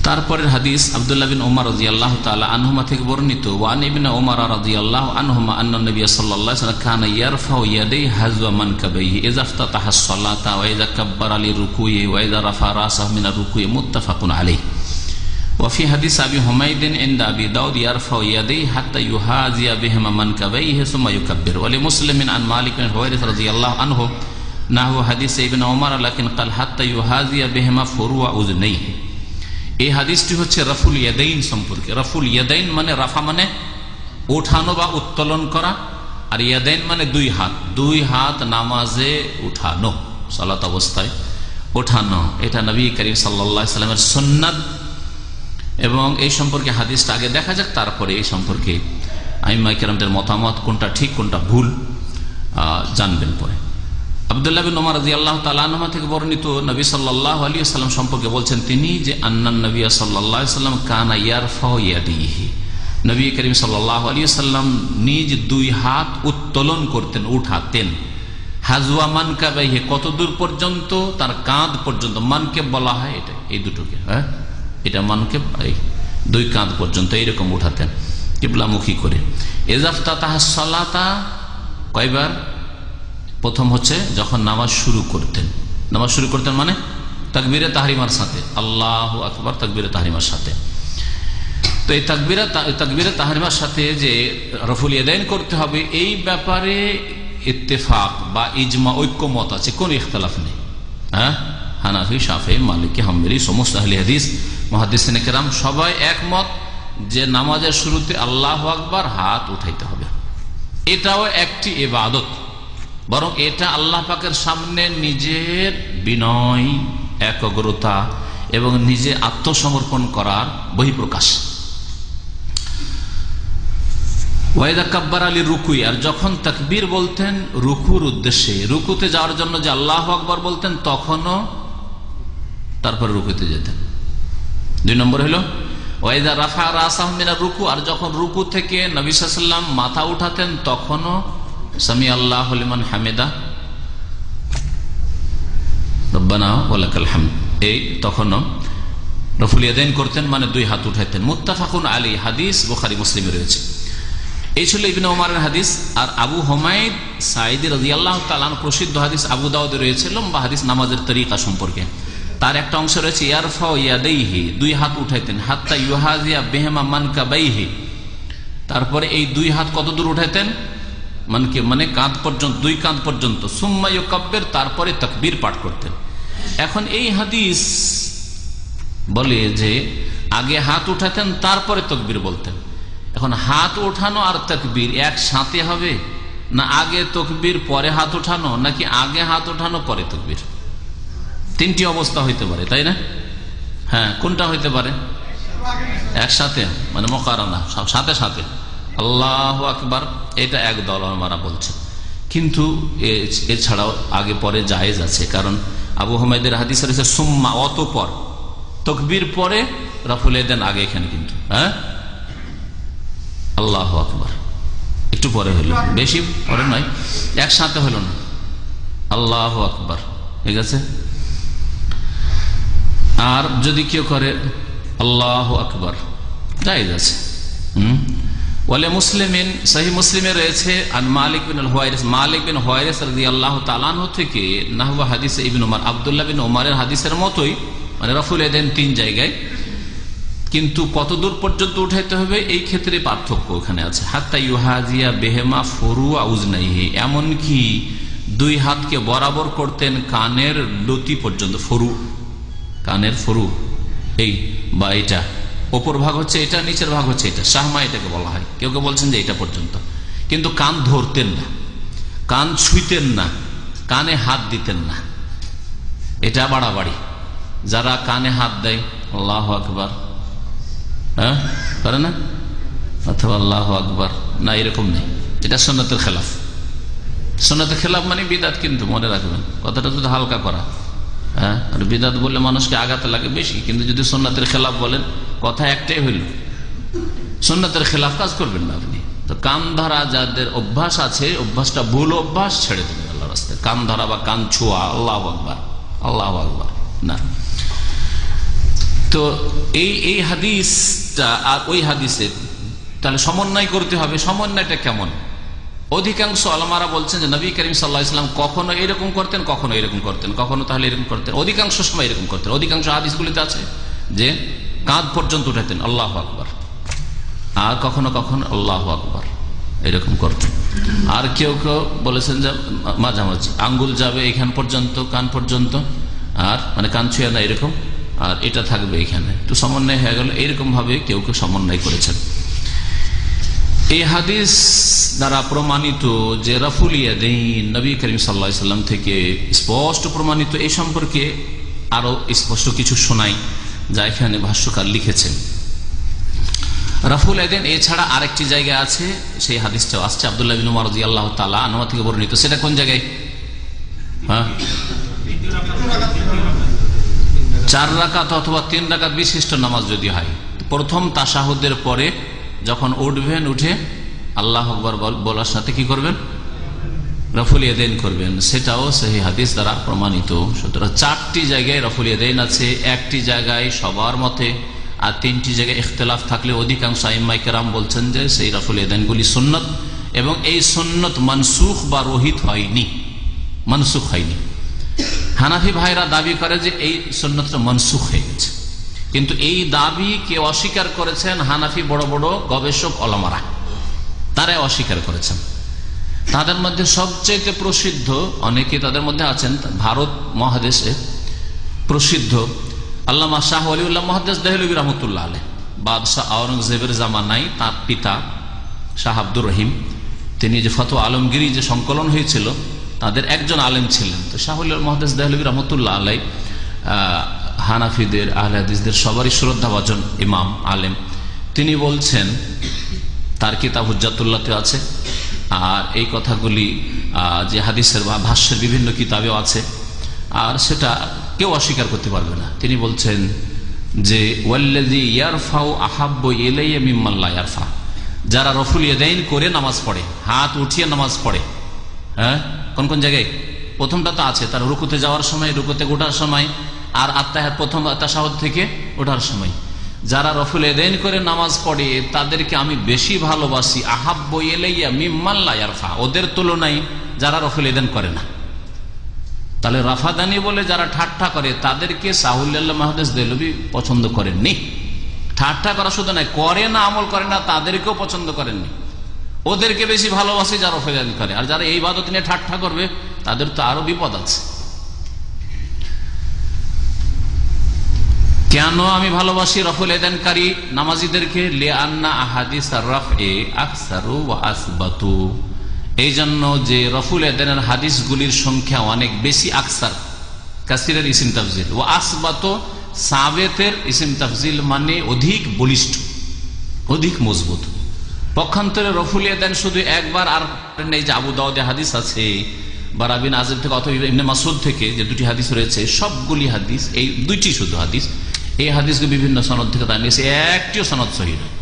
তারপরের হাদিস আব্দুল্লাহ বিন উমর রাদিয়াল্লাহু তাআলা আনহুমা থেকে বর্ণিত, ওয়ান ইবনে উমর রাদিয়াল্লাহু আনহুমা আন্না নবী সাল্লাল্লাহু আলাইহি ওয়াসাল্লাম কানা ইয়ারফাউ ইয়াদাইহি হাযওয়া মানকাবাইহি ইযা ইফতাতাহা আস-সালাতা ওয়া ইযা কাব্বারা লিরুকুই ওয়া ইযা রাফা রাসাহু মিনা রুকুই মুত্তাফাকুন আলাইহি। ওয়া ফি হাদিস আবি হুমাইদ ইনদা আবি দাউদ ইয়ারফাউ ইয়াদাইহি হাত্তা ইউহাযিয়া বিহিমা মানকাবাইহি সুম্মা ইউকাব্বির। ওয়া লিমুসলিমিন আন মালিক বিন হুওয়াইরিস রাদিয়াল্লাহু আনহু নাহু হাদিস ইবনে উমর লাকিন ক্বাল হাত্তা ইউহাযিয়া বিহিমা ফুরুআ উযনাইহি। এই হাদিসটি হচ্ছে রাফুল ইয়াদাইন সম্পর্কে। রাফুল ইয়াদাইন মানে রাফা মানে উঠানো বা উত্তোলন করা, আর ইয়াদাইন মানে দুই হাত, দুই হাত নামাজে উঠানো, সালাত অবস্থায় উঠানো। এটা নবী করিম সাল্লাল্লাহু আলাইহি ওয়াসাল্লামের সুন্নাত, এবং এই সম্পর্কে হাদিসটা আগে দেখা যাক, তারপরে এই সম্পর্কে আইম্মায়ে কেরামদের মতামত কোনটা ঠিক কোনটা ভুল জানবেন পরে। আব্দুল্লাহ বিন উমর রাদিয়াল্লাহু তাআলা আনহু থেকে বর্ণিত, নবী সাল্লাল্লাহু আলাইহি ওয়াসাল্লাম সম্পর্কে বলছেন তিনি যে আন্নান নবী সাল্লাল্লাহু আলাইহি ওয়াসাল্লাম কানা ইয়ারফাউ ইয়াদাইহি, নবী করিম সাল্লাল্লাহু আলাইহি ওয়াসাল্লাম নিজ দুই হাত উত্তোলন করতেন, উঠাতেন। হাজওয়া মানকাবাইহি, কত দূর পর্যন্ত? তার কাঁধ পর্যন্ত। মানকেব বলা হয় এটা, এই দুটোকে, হ্যাঁ এটা মানকেব, এই দুই কাঁধ পর্যন্ত এইরকম উঠাতেন কিবলামুখী করে। ইযা ইফতাতাহা আস-সালাতা, কয়বার? প্রথম হচ্ছে যখন নামাজ শুরু করতেন। নামাজ শুরু করতেন মানে তাকবীরে তাহরিমার সাথে, আল্লাহু আকবার তাকবীরে তাহরিমার সাথে। তো এই তাকবীরে তাহরিমার সাথে যে রফুল ইয়াদাইন করতে হবে, এই ব্যাপারে ইত্তেফাক বা ইজমা, ঐক্যমত আছে, কোন ইখতিলাফ নেই। হ্যাঁ, হানাফি, শাফিঈ, মালিকি, হাম্বলি সমস্ত আহলে হাদিস মুহাদ্দিসিনে কেরাম সবাই একমত যে নামাজের শুরুতে আল্লাহু আকবার হাত উঠাইতে হবে। এটাও একটি ইবাদত, বরং এটা আল্লাহ পাকের সামনে নিজের বিনয়, একাগ্রতা এবং নিজে আত্মসমর্পণ করার বহিঃপ্রকাশ। ওয়াইদা কাব্বার আলী রুকুই, আর যখন তাকবীর বলতেন রুকুর উদ্দেশ্যে, রুকুতে যাওয়ার জন্য যে আল্লাহু আকবার বলতেন, তখনও তারপর রুকুতে যেতেন। দুই নম্বর হলো ওয়াইদা রাফা রাসাহু মিনার রুকু, আর যখন রুকু থেকে নবী সাল্লাল্লাহু আলাইহি ওয়াসাল্লাম মাথা উঠাতেন, তখনও সামি আল্লাহু লিমান হামিদা রব্বানা ওয়া লাকাল হামদ, এই তখনও রফুল ইয়াদাইন করতেন, মানে দুই হাত উঠাইতেন। মুত্তাফাকুন আলাইহি, হাদিস বুখারী মুসলিমে রয়েছে। এই ছিল ইবনে ওমরের হাদিস। আর আবু হুমাইদ সাঈদী রাদিয়াল্লাহু তাআলা আনহু প্রসিদ্ধ হাদিস আবু দাউদে রয়েছে, লম্বা হাদিস নামাজের তরিকা সম্পর্কে। তার একটা অংশ রয়েছে ইয়ারফাউ ইয়াদাইহি, দুই হাত উঠাইতেন, হাত্তা ইউহাযিয়া বিহিমা মানকাবাইহি, তারপরে এই দুই হাত কত দূর উঠাইতেন? মানে কাঁধ পর্যন্ত, দুই কাঁধ পর্যন্ত। সুম্মা ইউকাব্বির, তারপরে তাকবীর পাঠ করতেন। এখন এই হাদিস বলে যে আগে হাত উঠাতেন, তারপরে তাকবীর বলতেন। এখন হাত ওঠানো আর তাকবীর একসাথে হবে, না আগে তাকবীর পরে হাত উঠানো, নাকি আগে হাত উঠানো পরে তাকবীর? তিনটি অবস্থা হইতে পারে, তাই না? হ্যাঁ, কোনটা হইতে পারে? একসাথে, মানে মুকারানা, সাথে সাথে আল্লাহু আকবার, এটা এক দল ওলামারা বলছে। কিন্তু এছাড়াও আগে পরে জায়েজ আছে, কারণ আবু হুমাইদের হাদিসে রয়েছে সুম্মা, অতঃপর, তাকবীর পরে রাফুল ইয়াদাইন আগে। এখানে কিন্তু হ্যাঁ আল্লাহু আকবার একটু পরে হলো, বেশি পরে নয়, একসাথে হলো না, আল্লাহু আকবার, ঠিক আছে। আর যদি কেউ করে আল্লাহু আকবার, জায়েজ আছে। ওয়ালে মুসলিমিন, সহিহ মুসলিমে রয়েছে আন মালিক বিন হুওয়াইরিস, মালিক বিন হুওয়াইরিস রাদিয়াল্লাহু তাআলা আনহু থেকে নাহওয়া হাদিসে ইবনে উমর, আব্দুল্লাহ বিন উমরের হাদিসের মতোই, মানে রাফুল ইয়াদাইন তিন জায়গায়, কিন্তু কত দূর পর্যন্ত উঠাইতে হবে এই ক্ষেত্রে পার্থক্য এখানে আছে। হাত্তা ইউহাযিয়া বিহিমা ফুরুআ উযনাইহি, এমনকি দুই হাতকে বরাবর করতেন কানের লতি পর্যন্ত। ফরু, কানের ফরু, এই বা এটা ওপর ভাগ হচ্ছে এটা, নিচের ভাগ হচ্ছে এটা, শাহমা এটাকে বলা হয়। কেউ কেউ বলছেন যে এটা পর্যন্ত, কিন্তু কান ধরতেন না, কান ছুঁইতেন না, কানে হাত দিতেন না, এটা বাড়াবাড়ি। যারা কানে হাত দেয় আল্লাহু আকবার, হ্যাঁ পারে না, অথবা আল্লাহু আকবার না, এরকম নেই, এটা সুন্নাতের খেলাফ। সুন্নাতের খেলাফ মানে বিদাত, কিন্তু মনে রাখবেন কথাটা যদি হালকা করা। হ্যাঁ, আর বিদাত বললে মানুষকে আঘাত লাগে বেশি, কিন্তু যদি সুন্নাতের খেলাফ বলেন কথা একটাই হইল, সুন্নাতের খেলাফ কাজ করবেন না আপনি। তো কান ধরা যাদের অভ্যাস আছে, অভ্যাসটা ভুল অভ্যাস, ছেড়ে দেবেন আল্লাহর রাস্তায়। কান ধরা বা কান ছোঁয়া, আল্লাহু আকবার, আল্লাহু আকবার, না। তো এই হাদিসটা আর ওই হাদিসে তাহলে সমন্বয় করতে হবে। সমন্বয়টা কেমন? অধিকাংশ আলেমারা বলছেন যে নবী করিম সাল্লাল্লাহু আলাইহি ওয়াসাল্লাম কখনো এরকম করতেন, কখনো এরকম করতেন, কখনো তাহলে এরকম করতেন, অধিকাংশ সময় এরকম করতেন। অধিকাংশ হাদিসগুলিতে আছে যে কাঁধ পর্যন্ত উঠাতেন আল্লাহু আকবার, আর কখনো কখনো আল্লাহু আকবার এরকম করতেন। আর কেউ কেউ বলেছেন যে মাঝামাঝি আঙ্গুল যাবে এখান পর্যন্ত, কান পর্যন্ত, আর মানে কান ছুঁয়ে না এরকম, আর এটা থাকবে এখানে, একটু সমন্বয় হয়ে গেল। এইরকম ভাবে কেউ কেউ সমন্বয় করেছেন। এই হাদিস দ্বারা প্রমাণিত যে রাফুল ইয়াদাইন নবী করিম সাল্লাল্লাহু আলাইহি ওয়াসাল্লাম থেকে স্পষ্ট প্রমাণিত, এই সম্পর্কে আরো স্পষ্ট কিছু শোনাই যা এখানে ভাষ্যকার লিখেছেন। রাফুল ইয়াদাইন এছাড়া আরেকটি জায়গা আছে, সেই হাদিসটাও আসছে আব্দুল্লাহ বিন উমর রাদিয়াল্লাহু তাআলা আনহু থেকে বর্ণিত। সেটা কোন জায়গায়? 4 রাকাত অথবা 3 রাকাত বিশিষ্ট নামাজ যদি হয়, প্রথম তাশাহুদের পরে যখন উঠবেন, উঠে আল্লাহু আকবার বলার সাথে কি করবেন? রাফুল ইয়াদাইন করবেন। সেটাও সহিহ হাদিস দ্বারা প্রমাণিত। সুতরাং 4টি জায়গায় রাফুল ইয়াদাইন আছে, একটি জায়গায় সবার মতে, আর 3টি জায়গায় ইখতিলাফ থাকলে অধিকাংশ আইম্মায়ে কেরাম বলছেন যে সেই রাফুল ইয়াদাইনগুলি সুন্নাত, এবং এই সুন্নাত মানসুখ বা রহিত হয়নি, মানসুখ হয়নি। হানাফি ভাইরা দাবি করে যে এই সুন্নাতটা মানসুখ হয়ে গেছে, কিন্তু এই দাবি কে অস্বীকার করেছেন? হানাফি বড় বড় গবেষক ওলামারা, তারাই অস্বীকার করেছেন। তাদের মধ্যে সবচেয়ে প্রসিদ্ধ, অনেকে তাদের মধ্যে আছেন ভারত মহাদেশে প্রসিদ্ধ আল্লামা শাহ ওয়ালিউল্লাহ মুহাদ্দিস দেহলভী রহমতুল্লাহ আলাইহ, বাদশাহ আওরঙ্গজেবের জামানায় তার পিতা শাহ আব্দুর রহিম, তিনি যে ফতোয়া আলমগীরি যে সংকলন হয়েছিল তাদের একজন আলেম ছিলেন। তো শাহ ওয়ালিউল্লাহ মুহাদ্দিস দেহলভী রহমতুল্লাহ আলাইহ হানাফিদের, আহলে হাদিসদের সবারই শ্রদ্ধাভাজন ইমাম আলেম। তিনি বলছেন, তার কিতাব হুজ্জাতুল্লাহতে আছে, আর এই কথাগুলি যে হাদিসের বা ভাষ্যের বিভিন্ন কিতাবেও আছে, আর সেটা কেউ অস্বীকার করতে পারবে না। তিনি বলছেন যে ওয়াল্লাযী ইয়ারফাউ আহাব্বু ইলাইয়া মিম্মান লা ইয়ারফা, যারা রাফুল ইয়াদাইন করে নামাজ পড়ে, হাত উঠিয়ে নামাজ পড়ে, হ্যাঁ, কোন কোন জায়গায়? প্রথমটা তো আছে, তার রুকুতে যাওয়ার সময়, রুকুতে ওঠার সময়, আর আত্তাহিয়াত প্রথম তাশাহুদ থেকে ওঠার সময়। যারা রাফুল ইয়াদাইন করে নামাজ পড়ে তাদেরকে আমি বেশি ভালোবাসি, আহাব্বু ইলাইয়া মিম্মান লা ইয়ারফা, ওদের তুলনায় যারা রাফুল ইয়াদাইন করে না। তাহলে রাফাদানি বলে যারা ঠাট্টা করে তাদেরকে শাহ ওয়ালিউল্লাহ মুহাদ্দিস দেহলভী পছন্দ করেননি। ঠাট্টা করা শুধু নয়, করে না, আমল করে না, তাদেরকেও পছন্দ করেননি। ওদেরকে বেশি ভালোবাসি যারা রাফুল ইয়াদাইন করে, আর যারা এই ইবাদত নিয়ে ঠাট্টা করবে তাদের তো আরো বিপদ আছে। কেন আমি ভালোবাসি রাফুল ইয়াদাইনকারী নামাজীদেরকে? লিআন্না আহাদিস আর-রাফ'i আকসারু ওয়া আসবাতু, এই জন্য যে রাফুল ইয়াদাইনের হাদিসগুলির সংখ্যা অনেক বেশি। আকসার কাসিরের ইসিম তাফজিল, ওয়া আসবাতু সাবেতের ইসিম তাফজিল মানে অধিক বলিষ্ঠ, অধিক মজবুত। পক্ষান্তরে রাফুল ইয়াদাইন শুধু একবার, আর নেই যে আবু দাউদে হাদিস আছে, বারা বিন আযিব থেকে অথবা ইবনে মাসউদ থেকে যে 2টি হাদিস রয়েছে, সবগুলি হাদিস, এই 2টি শুধু হাদিস, এই হাদিসকে বিভিন্ন সনদ থেকে তারা নিয়েছে, একটিও সনদ সহিহ নয়।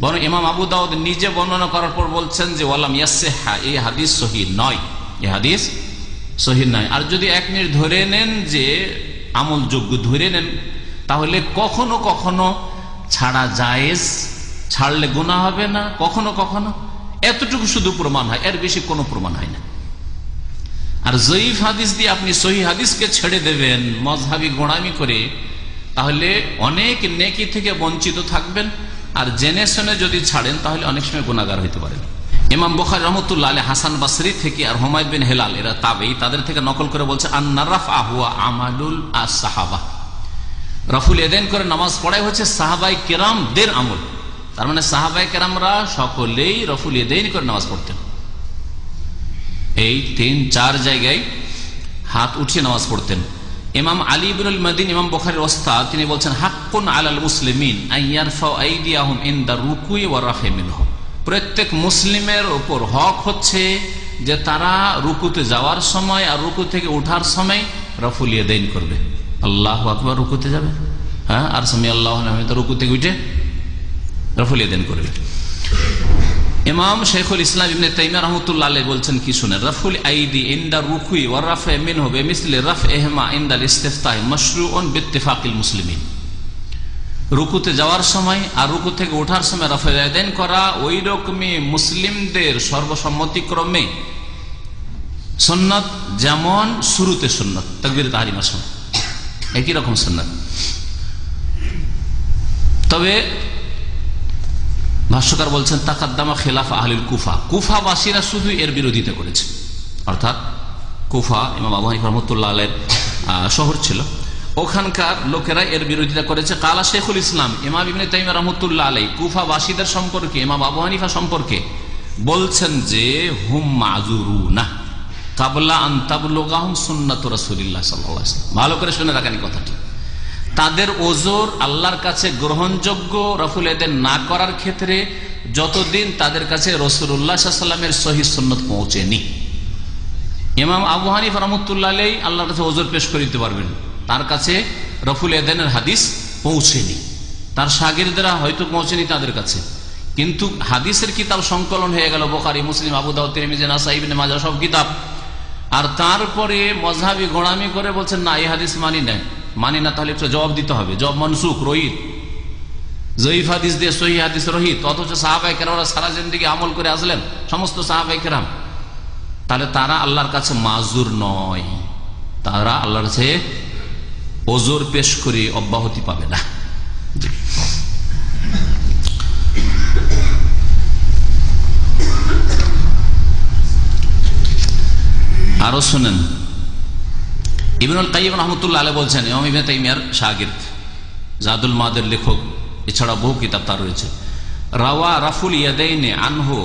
বরং ইমাম আবু দাউদ নিজে বর্ণনা করার পর বলছেন যে ওয়ালাম ইয়াসিহা, এই হাদিস সহিহ নয়, এই হাদিস সহিহ নয়। আর যদি এক মিনিট ধরে নেন যে আমলযোগ্য ধরে নেন, তাহলে কখনো কখনো ছাড়া জায়েজ, ছাড়লে গুনাহ হবে না, কখনো কখনো এতটুকু শুধু প্রমাণ হয়, এর বেশি কোনো প্রমাণ হয় না। আর জয়ীফ হাদিস দিয়ে আপনি সহিহ হাদিসকে ছেড়ে দেবেন মযহাবী গোঁড়ামি করে, তাহলে অনেক নেকি থেকে বঞ্চিত থাকবেন। আর জেনে শুনে যদি ছাড়েন তাহলে অনেক সময় গুনাহগার হইতে পারেন। ইমাম বুখারী রাহমাতুল্লাহ আলাইহি হাসান বাসরি থেকে আর হুমায়দ বিন হিলাল, এরা তাবেঈ, তাদের থেকে নকল করে বলছে আন্না রাফআ হুয়া আমালুল আসহাবা, রাফুল ইয়াদাইন করে নামাজ পড়াই হচ্ছে সাহাবায়ে কেরামদের আমল। তার মানে সাহাবায়ে কেরামরা সকলেই রাফুল ইয়াদাইন করে নামাজ পড়তেন। এই 3-4 জায়গায় হাত উঠিয়ে নামাজ পড়তেন। ইমাম আলী ইবনুল মাদিনী, ইমাম বুখারীর ওস্তাদ, তিনি বলছেন হাক্কুন আলাল মুসলিমিন আন ইয়ারফাউ আইদিয়াহুম ইনদা রুকুই ওয়া রাফি মিনহু, প্রত্যেক মুসলিমের উপর হক হচ্ছে যে তারা রুকুতে যাওয়ার সময় আর রুকু থেকে ওঠার সময় রাফুল ইয়াদাইন করবে। আল্লাহু আকবার রুকুতে যাবে, হ্যাঁ, আর সামি আল্লাহু লিমান হামিদাহু রুকু থেকে উঠে রাফুল ইয়াদাইন করবে। ইমাম শেখুল ইসলাম ইবনে তাইমিয়া রাহমাতুল্লাহ আলাইহি বলছেন কি শুনেন, রাফুল আইদি ইনদা রুকুই ওয়া রাফা মিনহু বিমিসলি রাফইহিমা ইনদাল ইস্তিফতাহ মাশরুউন বিইত্তিফাকিল মুসলিমিন। রুকুতে যাওয়ার সময় আর রুকু থেকে ওঠার সময় রাফা ইয়াদাইন করা ওই রকমই মুসলিমদের সর্বসম্মতিক্রমে সুন্নাত, যেমন শুরুতে সুন্নাত তাকবীর তাহরিমার সময় একই রকম সুন্নাত। তবে ভাষ্যকার বলছেন তাকাদ্দামা খিলাফ আহলিল কুফা, কুফাবাসীরা শুধু এর বিরোধিতা করেছে, অর্থাৎ কুফা ইমাম আবু হানিফা রাহমাতুল্লাহ আলাইহির শহর ছিল, ওখানকার লোকেরা এর বিরোধিতা করেছে। কালা শেখুল ইসলাম ইমাম ইবনে তাইমিয়া রাহমাতুল্লাহ আলাইহি কুফাবাসীদের সম্পর্কে ইমাম আবু হানিফা সম্পর্কে বলছেন যে হুম মাযুরুনা কাবলা আন তাবলুগাহুম সুন্নাতু রাসূলিল্লাহ সাল্লাল্লাহু আলাইহি ওয়াসাল্লাম। ভালো করে শুনে রাখেন কথাটি, তাদের ওজর আল্লাহর কাছে গ্রহণযোগ্য রফুল ইয়াদাইন না করার ক্ষেত্রে যতদিন তাদের কাছে রাসূলুল্লাহ সাল্লাল্লাহু আলাইহি ওয়াসাল্লামের সহিহ সুন্নাত পৌঁছেনি। ইমাম আবু হানিফা রাহমাতুল্লাহ আলাইহি আল্লাহর কাছে ওজর পেশ করে দিতে পারবেন, তার কাছে রফুল ইয়াদাইনের হাদিস পৌঁছেনি, তার শাগিরদেরা হয়তো পৌঁছেনি তাদের কাছে, কিন্তু হাদিসের কিতাব সংকলন হয়ে গেল বুখারী, মুসলিম, আবু দাউদ, তিরমিজি, নাসাঈ, ইবনে মাজাহ সব কিতাব, আর তারপরে মযহাবি গোড়ামি করে বলছেন না এই হাদিস মানি না, তাহলে একটু জবাব দিতে হবে, জবাব মনসুখ রহিত, জয়ীফ হাদিস দিয়ে সহিহ হাদিস রহিত, অথচ সাহাবায়ে কেরামরা সারা জিন্দেগি আমল করে আসলেন সমস্ত সাহাবায়ে কেরাম, তাহলে তারা আল্লাহর কাছে মাজুর নয়, তারা আল্লাহর কাছে ওজর পেশ করে অব্যাহতি পাবে না। আরো শুনেন, ইবনুল কাইয়িম রাহমাতুল্লাহ আলাইহি বলছেন, ইমাম ইবনে তাইমিয়ার শাগির্দ, জাদুল মাদের লেখক, এছাড়া বহু কিতাব তার রয়েছে, রাওয়া রাফুল ইয়াদাইন আনহু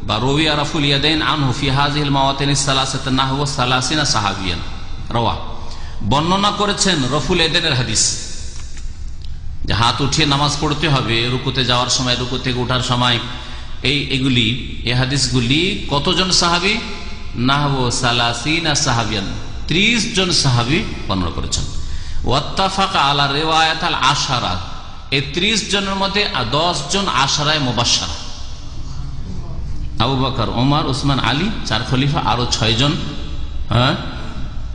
বা রওয়া রাফুল ইয়াদাইন আনহু ফি হাযিহিল মাওয়াতিন সালাসাত নাহওয়া 30 সাহাবিয়ান। রাওয়া বর্ণনা করেছেন রফুল ইয়াদাইনের হাদিস, যে হাত উঠিয়ে নামাজ পড়তে হবে রুকুতে যাওয়ার সময়, রুকু থেকে ওঠার সময়, এই হাদিসগুলি কতজন সাহাবী? নাহওয়া 30 সাহাবিয়ান, 30 জন সাহাবী বর্ণনা করেছেন। ওয়াত্তাফাকা আলা রিওয়ায়াত আল আশারা, এই 30 জনের মধ্যে 10 জন আশারায়ে মুবাশশারা, আবু বকর, ওমর, উসমান, আলী, 4 খলিফা, আরো 6 জন,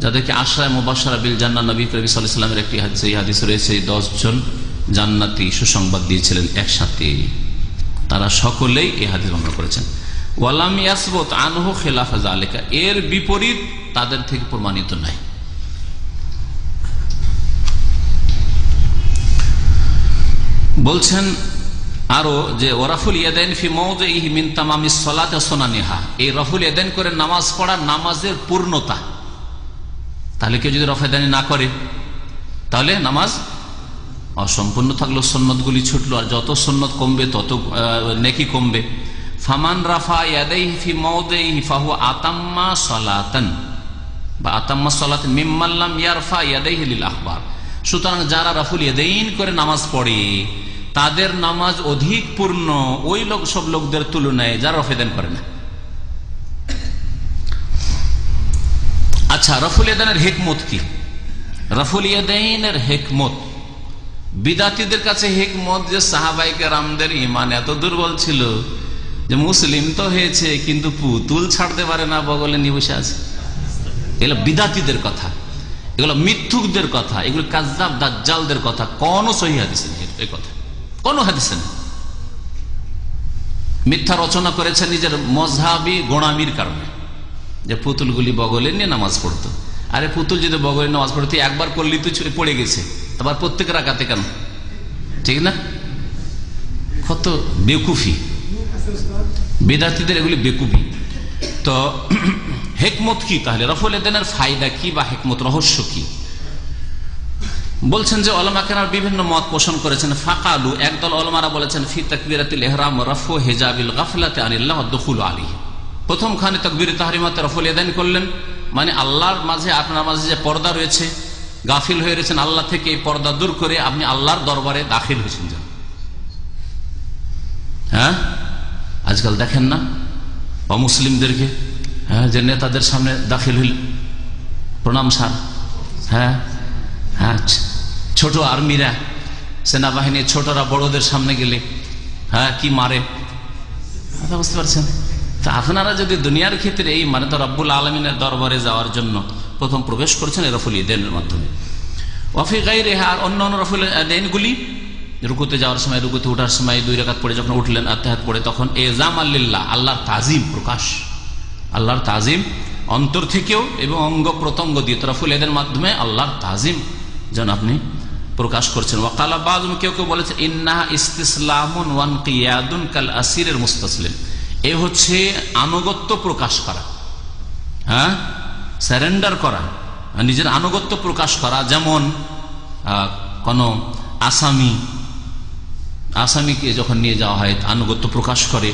যাদেরকে আশরায়ে মুবাশশারা বিল জান্নাহ নবী করিম সাল্লাল্লাহু আলাইহি ওয়াসাল্লামের একটি হাদিস, এই হাদিস রয়েছে 10 জন জান্নাতি সুসংবাদ দিয়েছিলেন একসাথে, তারা সকলেই এই হাদিস বর্ণনা করেছেন। ওয়ালাম ইয়াসবুত আনহু খিলাফা যালিকা, এর বিপরীত তাদের থেকে প্রমাণিত নাই। বলছেন আরো যে ওয়ারাফুল ইয়াদাইন ফি মাওদিহি মিন তামামিস সালাতি ওয়া সুনানিহা, এই রফুল ইয়াদাইন করে নামাজ পড়া নামাজের পূর্ণতা, তাহলে কেউ যদি রফা ইয়াদাইন না করে তাহলে নামাজ অসম্পূর্ণ থাকলো, সুন্নতগুলি ছুটলো, আর যত সুন্নত কমবে তত নেকি কমবে। ফামান রাফা ইয়াদাইহি ফি মাওদিহি ফাহুয়া আতাম্মা সালাতান বা আতাম্মা সালাতান মিম্মান লাম ইয়ারফা ইয়াদাইহি লিল আখবার। সুতরাং যারা রাফুল ইয়াদাইন করে নামাজ পড়ে তাদের নামাজ অধিক পূর্ণ ওই সব লোকদের তুলনায় যারা রফা ইয়াদাইন করে না। আচ্ছা, রাফুল ইয়াদাইনের হিকমত কি? রাফুল ইয়াদাইনের হিকমত, বিদাতীদের কাছে হিকমত যে সাহাবায়ে কেরামদের ঈমান এত দুর্বল ছিল যে মুসলিম তো হয়েছে কিন্তু পুতুল ছাড়তে পারে না, বগলে নিয়ে বসে আছে। এগুলো বিদাতীদের কথা, এগুলো মিথ্যুকদের কথা, এগুলো কাযযাব দাজ্জালদের কথা, কোন সহিহ হাদিসে নেই এই কথা, কোন হাদিসে নেই। মিথ্যা রচনা করেছে নিজের মযহাবী গোড়ামির কারণে, যে পুতুলগুলি বগলে নিয়ে নামাজ পড়তো। আরে পুতুল যদি বগলে নামাজ পড়তো একবার করলি তো পড়ে গেছে, তারপর প্রত্যেক রাকাতে কেন? ঠিক না? কত বেকুফি বিদাতীদের, এগুলি বেকুফি। তো হিকমত কি তাহলে? রাফুল ইয়াদাইনের ফায়দা কি বা হিকমত রহস্য কি? বলছেন যে উলামা কেরাম বিভিন্ন মত পোষণ করেছেন। ফাকালু, একদল উলামারা বলেছেন, ফি তাকবীরাতিল ইহরাম রাফু হিজাবিল গাফলাতি আনিল্লাহ ওয়া দুখুলু আলাইহি, প্রথমখানে তাকবীরে তাহরিমাতে রাফুল ইয়াদাইন করলেন, মানে আল্লাহর মাঝে আপনার মাঝে যে পর্দা রয়েছে, গাফিল হয়ে রয়েছেন আল্লাহ থেকে, এই পর্দা দূর করে আপনি আল্লাহর দরবারে দাখিল হয়েছেন। হ্যাঁ, আজকাল দেখেন না অমুসলিমদেরকে, হ্যাঁ, যে নেতাদের সামনে দাখিল হইল প্রণাম সার, হ্যাঁ হ্যাঁ, ছোট আর্মিরা, সেনাবাহিনীর ছোটরা বড়দের সামনে গেলে হ্যাঁ কি মারে, কথা বুঝতে পারছেন? তা আপনারা যদি দুনিয়ার ক্ষেত্রে এই মানে তো রব্বুল আলমিনের দরবারে যাওয়ার জন্য প্রথম প্রবেশ করছেন রফুল ইদেনের মাধ্যমে। ওয়াফি গায়রিহা, আর অন্য অন্য রফুল ইদেনগুলি রুকুতে যাওয়ার সময়, রুকুতে ওঠার সময় 2 রাকাত পড়ে যখন উঠলেন আত্তাহিয়াত পড়ে, তখন এজাম আল্লিল্লাহ, আল্লাহর তাজিম প্রকাশ, আল্লাহর তাজিম অন্তর থেকেও এবং অঙ্গ প্রত্যঙ্গ দিয়ে রফুল ইদের মাধ্যমে আল্লাহর তাজিম যেন আপনি প্রকাশ করছেন। ওয়াকালা বাযুম, কেউ কেউ বলেছে ইন্নাহা ইসতিসলামুন ওয়া ইনকিয়াদুন কাল আসিরের মুস্তাসলিম, এ হচ্ছে আনুগত্য প্রকাশ করা, হ্যাঁ, সারেন্ডার করা, নিজের আনুগত্য প্রকাশ করা। যেমন কোন আসামিকে যখন নিয়ে যাওয়া হয় আনুগত্য প্রকাশ করে,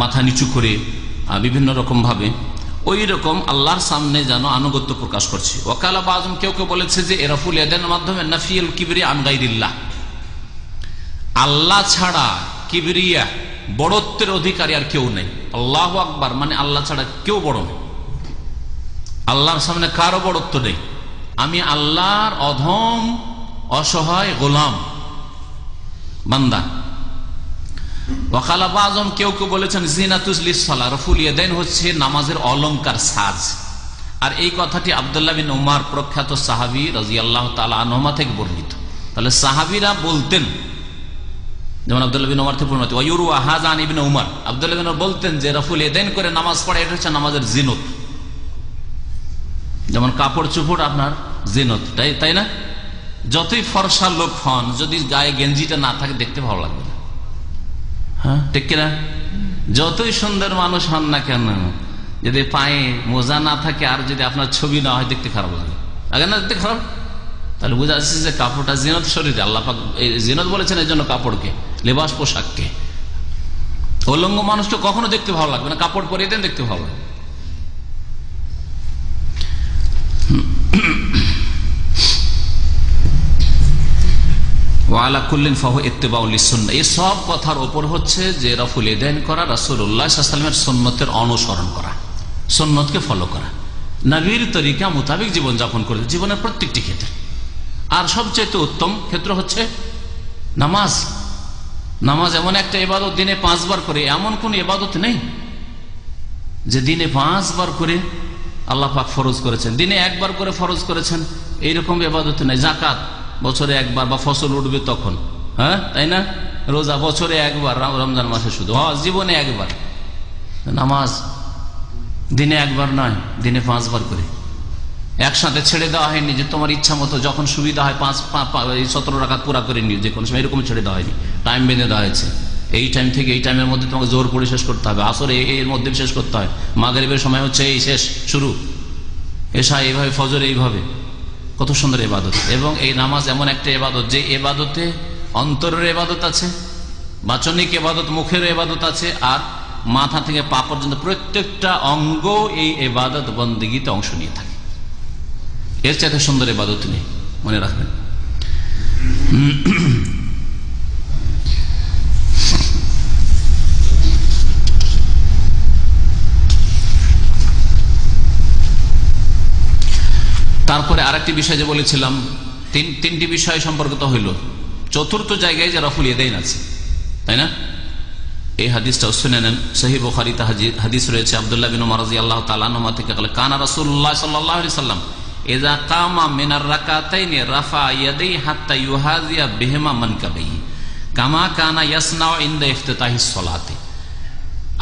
মাথা নিচু করে বিভিন্ন রকম ভাবে, ওই রকম আল্লাহর সামনে যেন আনুগত্য প্রকাশ করছে। ওয়াকালা বাযুম, কেউ কেউ বলেছে যে রফুল ইয়াদাইনের মাধ্যমে নাফিউল কিবরিয়া আন গায়রিল্লাহ, আল্লাহ ছাড়া কিবরিয়া বড়ত্বের অধিকারী আর কেউ নেই। আল্লাহু আকবার মানে আল্লাহ ছাড়া কেউ বড় নেই, আল্লাহর সামনে কারো বড়ত্ব নেই, আমি আল্লাহর অধম অসহায় গোলাম বান্দা। ওয়াকালা বাযুম, কেউ কেউ বলেছেন জিনাতুল লিসসালাহ, রফুল ইয়াদাইন হচ্ছে নামাজের অলংকার, সাজ। আর এই কথাটি আব্দুল্লাহ বিন উমর প্রখ্যাত সাহাবী রাদিয়াল্লাহু তাআলা আনহুমা থেকে বর্ণিত। তাহলে সাহাবীরা বলতেন, যেমন আব্দুল্লাহ বিন উমর থেকে বর্ণিত, ওয়ায়ুরওয়া হাযা আন ইবনে উমর, আব্দুল্লাহ বিন উমর বলতেন যে রফুল ইয়াদাইন করে নামাজ পড়া এটা হচ্ছে নামাজের জিনত। যেমন কাপড় চোপড় আপনার জিনত, তাই না? যতই ফর্সা লোক হন, যদি গায়ে গেঞ্জিটা না থাকে দেখতে ভালো লাগবে না, হ্যাঁ ঠিক কিনা? যতই সুন্দর মানুষ হন না কেন, যদি পায়ে মোজা না থাকে আর যদি আপনার ছবি না হয় দেখতে খারাপ লাগে, আগে না দেখতে খারাপ? তাহলে বোঝা যাচ্ছে যে কাপড়টা জিনত শরীরে, আল্লাহ পাক জিনত বলেছেন এই জন্য কাপড়কে, লেবাস পোশাককে। উলঙ্গ মানুষকে কখনো দেখতে ভালো লাগবে না, কাপড় পরিয়ে দেন দেখতে ভালো লাগবে। ওয়ালা কুল্লিন ফাহু ইত্তিবাউ লিসুন্নাহ, এই সব কথার উপর হচ্ছে যে রফুল ইয়াদাইন করা, রাসূলুল্লাহ সাল্লাল্লাহু আলাইহি ওয়াসাল্লামের সুন্নতের অনুসরণ করা, সুন্নতকে ফলো করা, নবীর তরিকা মোতাবেক জীবন যাপন করে জীবনের প্রত্যেকটি ক্ষেত্রে। আর সবচেয়ে উত্তম ক্ষেত্র হচ্ছে নামাজ। নামাজ এমন একটা ইবাদত, দিনে 5 বার করে, এমন কোন ইবাদত নেই যে দিনে 5 বার করে আল্লাহ পাক ফরজ করেছেন, দিনে 1 বার করে ফরজ করেছেন, এইরকম ইবাদত নেই। যাকাত বছরে 1 বার বা ফসল উঠবে তখন, হ্যাঁ তাই না? রোজা বছরে 1 বার, রমজান মাসে শুধু, হজ জীবনে 1 বার। নামাজ দিনে 1 বার নয়, দিনে 5 বার করে একসাথে ছেড়ে দেওয়া হয়নি যে তোমার ইচ্ছা মতো যখন সুবিধা হয় 17 রাকাত পুরা করে নিও, যে কোনো সময়, এরকম ছেড়ে দেওয়া হয়নি। টাইম বেঁধে দেওয়া হয়েছে, এই টাইম থেকে এই টাইমের মধ্যে তোমাকে জোর করে শেষ করতে হবে, আসরে এর মধ্যে শেষ করতে হয়, মাগরিবের সময় হচ্ছে এই শেষ শুরু, এশা এইভাবে, ফজর এইভাবে। কত সুন্দর ইবাদত। এবং এই নামাজ এমন একটা ইবাদত যে ইবাদতে অন্তরের ইবাদত আছে, বাচনিক ইবাদত, মুখের ইবাদত আছে, আর মাথা থেকে পা পর্যন্ত প্রত্যেকটা অঙ্গ এই ইবাদত বন্দেগীতে অংশ নিয়ে থাকে। এর চাইতে সুন্দর ইবাদত নেই, মনে রাখবেন। তারপরে আরেকটি বিষয় যে বলেছিলাম, তিনটি বিষয় সম্পর্কিত হইল। চতুর্থ জায়গায় যে রফুল ইয়াদাইন আছে, তাই না? এই হাদিসটা শুনে নেন, সহিহ বুখারীতে হাদিস রয়েছে আব্দুল্লাহ বিন উমর রাদিয়াল্লাহু তাআলা আনহু থেকে, কানা রাসূলুল্লাহ সাল্লাল্লাহু আলাইহি ওয়াসাল্লাম ইযা কামা মিনার রাকাতাইনি রাফা ইয়াদাইহি হাত্তা ইউহাযিয়া বিহিমা মানকাবিহি কামা কানা ইয়াসনাউ ইনদা ইফতিতাহিস সালাতি।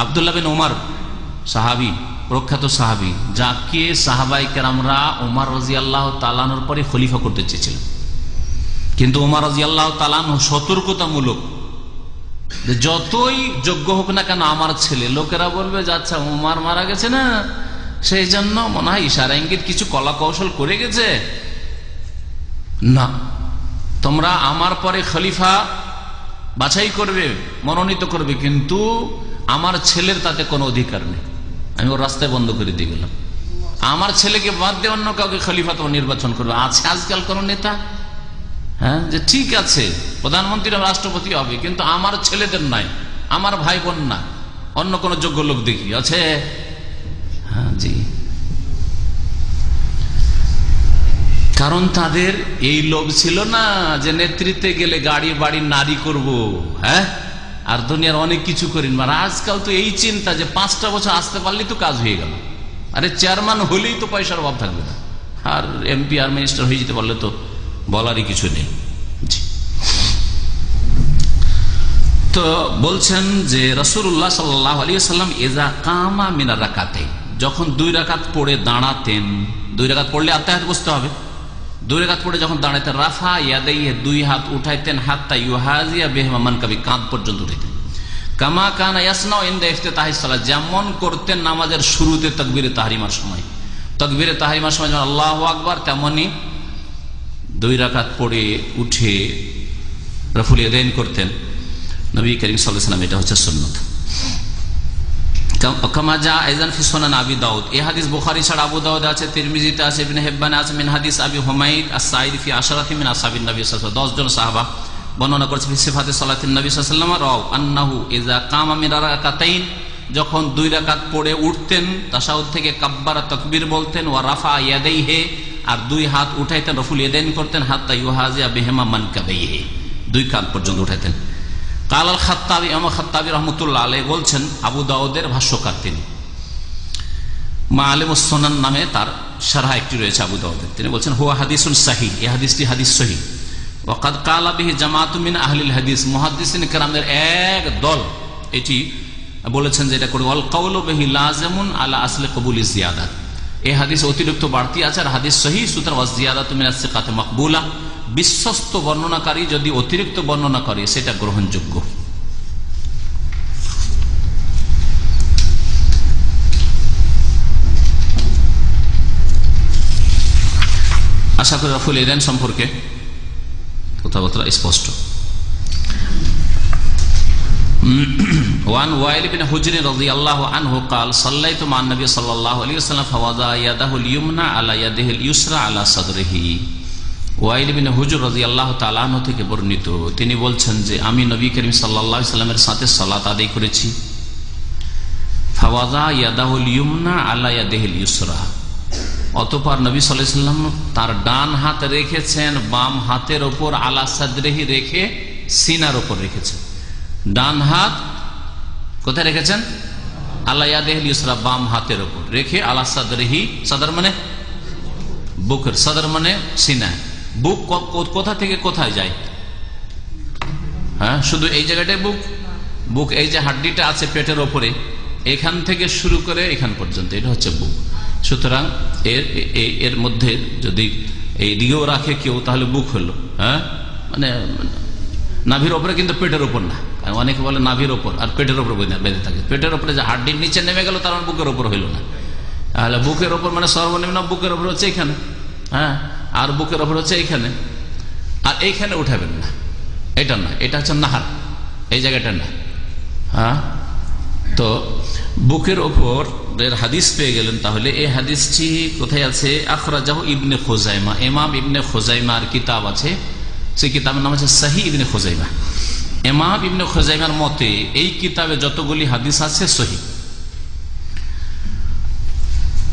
আব্দুল্লাহ বিন উমর সাহাবী, প্রখ্যাত সাহাবী, যাকে সাহাবায়ে কেরামরা উমর রাদিয়াল্লাহু তাআলা আনহুর পরে খলিফা করতে চেয়েছিলেন, কিন্তু উমর রাদিয়াল্লাহু তাআলা আনহু সতর্কতামূলক, যতই যোগ্য হোক না কেন আমার ছেলে, লোকেরা বলবে যে আচ্ছা উমর মারা গেছে না, সেই জন্য মনে হয় ইশারা ইঙ্গিত কিছু কলা কৌশল করে গেছে, না, তোমরা আমার পরে খলিফা বাছাই করবে, মনোনীত করবে, কিন্তু আমার ছেলের তাতে কোনো অধিকার নেই, আমি ওর রাস্তায় বন্ধ করে দিয়ে গেলাম। আমার ছেলেকে বাদ দিয়ে অন্য কাউকে খলিফা তোমার নির্বাচন করবে। আছে আজকাল কোন নেতা, হ্যাঁ, যে ঠিক আছে প্রধানমন্ত্রী রাষ্ট্রপতি হবে, কিন্তু আমার ছেলেদের নাই, আমার ভাই বোন না, অন্য কোন যোগ্য লোক দেখি আছে? হ্যাঁ জি, কারণ তাদের এই লোভ ছিল না যে নেতৃত্বে গেলে গাড়ি বাড়ি নারী করব, হ্যাঁ, আর দুনিয়ার অনেক কিছু করেন। মানে আজকাল তো এই চিন্তা যে 5টা বছর আসতে পারলেই তো কাজ হয়ে গেল। আরে চেয়ারম্যান হলেই তো পয়সার অভাব থাকবে না, আর এমপি আর মিনিস্টার হয়ে যেতে পারলে তো বলারই কিছু নেই। তো বলছেন যে রাসূলুল্লাহ সাল্লাল্লাহু আলাইহি ওয়াসাল্লাম ইযা কামা মিনার রাকাতাইন, যখন 2 রাকাত পড়ে দাঁড়াতেন, 2 রাকাত পড়লে আত্তাহিয়াত বসতে হবে, 2 রাকাত পড়ে যখন দাঁড়াতেন, রাফা ইয়াদাইহি, 2 হাত উঠাইতেন, হাত্তা ইউহাজিয়া বিহিমা মানকাবি, কাঁধ পর্যন্ত উঠাইতেন। কামা কানা ইয়াসনাউ ইনদা ইফতিতাহিস সালাত, যেমন করতেন নামাজের শুরুতে তাকবীরে তাহরিমার সময়। তাকবীরে তাহরিমার সময় যখন আল্লাহু আকবার, তেমনি 2 রাকাত পড়ে উঠে রাফুল ইয়াদাইন করতেন নবী করিম সাল্লাল্লাহু আলাইহি ওয়াসাল্লাম। এটা হচ্ছে সুন্নাত। কামা জা আইজান ফি সুনান আবি দাউদ, এই হাদিস বুখারী ছাড়া আবু দাউদে আছে, তিরমিজিতে আছে, ইবনে হিব্বানে আছে, মিন হাদিস আবি হুমাইদ আস-সাঈদ ফি আশরাতি মিন আসহাবিন নবী সাল্লাল্লাহু আলাইহি ওয়াসাল্লাম, 10 জন সাহাবা বর্ণনা করেছে ফি সিফাতে সালাতিন নবী সাল্লাল্লাহু আলাইহি ওয়াসাল্লাম রাও আন্নাহু ইযা কামা মিন রাকাতাইন, যখন 2 রাকাত পড়ে উঠতেন তাশাহুদ থেকে কাব্বারা তাকবীর বলতেন, ওয়া রাফা ইয়াদাইহি, আর 2 হাত উঠাইতেন, রাফুল ইয়াদাইন করতেন, হাত্তা ইউহাজিয়া বিহিমা মানকাবাইহি, 2 কাঁধ পর্যন্ত উঠাইতেন। কাল আল খাত্তাবী, ইমাম খাত্তাবী রাহমাতুল্লাহ আলাইহি বলছেন, আবু দাউদের ভাষ্যকার তিনি, মাআলিমুস সুনান নামে তার শারহ একটি রয়েছে আবু দাউদের, তিনি বলছেন হুয়া হাদিসুন সহিহ, এই হাদিসটি হাদিস সহিহ। ওয়া কাদ কালা বিহি জামাআতুম মিন আহলিল হাদিস, মুহাদ্দিসিন কেরামদের এক দল এটি বলেছেন যে এটা করে ওয়াল কাউলু বিহি লাযিমুন আলা আসলি কবুলি জিয়াদাত, এই হাদিস অতিরিক্ত বাড়তি আছে আর হাদিস সহিহ, সুতরাং ওয়া জিয়াদাতু মিনাস সিকাতি মাকবুলা, বিশ্বস্ত বর্ণনাকারী যদি অতিরিক্ত বর্ণনা করে সেটা গ্রহণযোগ্য। আশা করি রাফুল ইয়াদাইন সম্পর্কে কথাবার্তা স্পষ্ট। ওয়ান ওয়াইল ইবনে হুজর রাদিয়াল্লাহু আনহু قال صليت مع النبي صلى الله عليه وسلم فوضع يده اليمنى على يده اليسرى على صدره, ওয়াইল ইবনে হুজর রাদিয়াল্লাহু তাআলা আনহু থেকে বর্ণিত, তিনি বলছেন যে আমি নবী করিম সাল্লাল্লাহু আলাইহি ওয়াসাল্লামের সাথে সালাত আদায় করেছি। ফাওয়াযা ইয়াদাহুল ইয়ুমনা আলা ইয়াদিহিল ইউসরা, অতঃপর নবী সাল্লাল্লাহু আলাইহি ওয়াসাল্লাম তার ডান হাত রেখেছেন বাম হাতের উপর, আলা সাদরিহি রেখে সিনার উপর রেখেছেন। ডান হাত কোথায় রেখেছেন? আলা ইয়াদিহিল ইউসরা, বাম হাতের উপর রেখে, আলা সাদরিহি, সাদর মানে বুকের, সাদর মানে সিনা। বুক কোথা থেকে কোথায় যায়? হ্যাঁ, শুধু এই জায়গাটায় বুক, বুক এই যে হাড্ডিটা আছে পেটের ওপরে, এখান থেকে শুরু করে এখান পর্যন্ত, এটা হচ্ছে বুক। সুতরাং এর মধ্যে যদি এই দিকেও রাখে কেউ তাহলে বুক হলো। হ্যাঁ, মানে নাভির ওপরে, কিন্তু পেটের ওপর না। অনেকে বলে নাভির ওপর আর পেটের ওপর বেঁধে থাকে, পেটের ওপরে যে হাড্ডির নিচে নেমে গেল তার বুকের ওপর হইল না। তাহলে বুকের ওপর মানে সর্বনিম্ন বুকের ওপর হচ্ছে এখানে, হ্যাঁ, আর বুকের ওপর হচ্ছে এইখানে, আর এইখানে উঠাবেন না, এটা না, এটা হচ্ছে নাহার, এই জায়গাটা না। হ্যাঁ, তো বুকের ওপর হাদিস পেয়ে গেলেন। তাহলে এই হাদিসটি কোথায় আছে? আখরাজাহু ইবনে খুজাইমা, ইমাম ইবনে খুজাইমার কিতাব আছে, সেই কিতাবের নাম আছে সহিহ ইবনে খুজাইমা। ইমাম ইবনে খুজাইমার মতে এই কিতাবে যতগুলি হাদিস আছে সহিহ।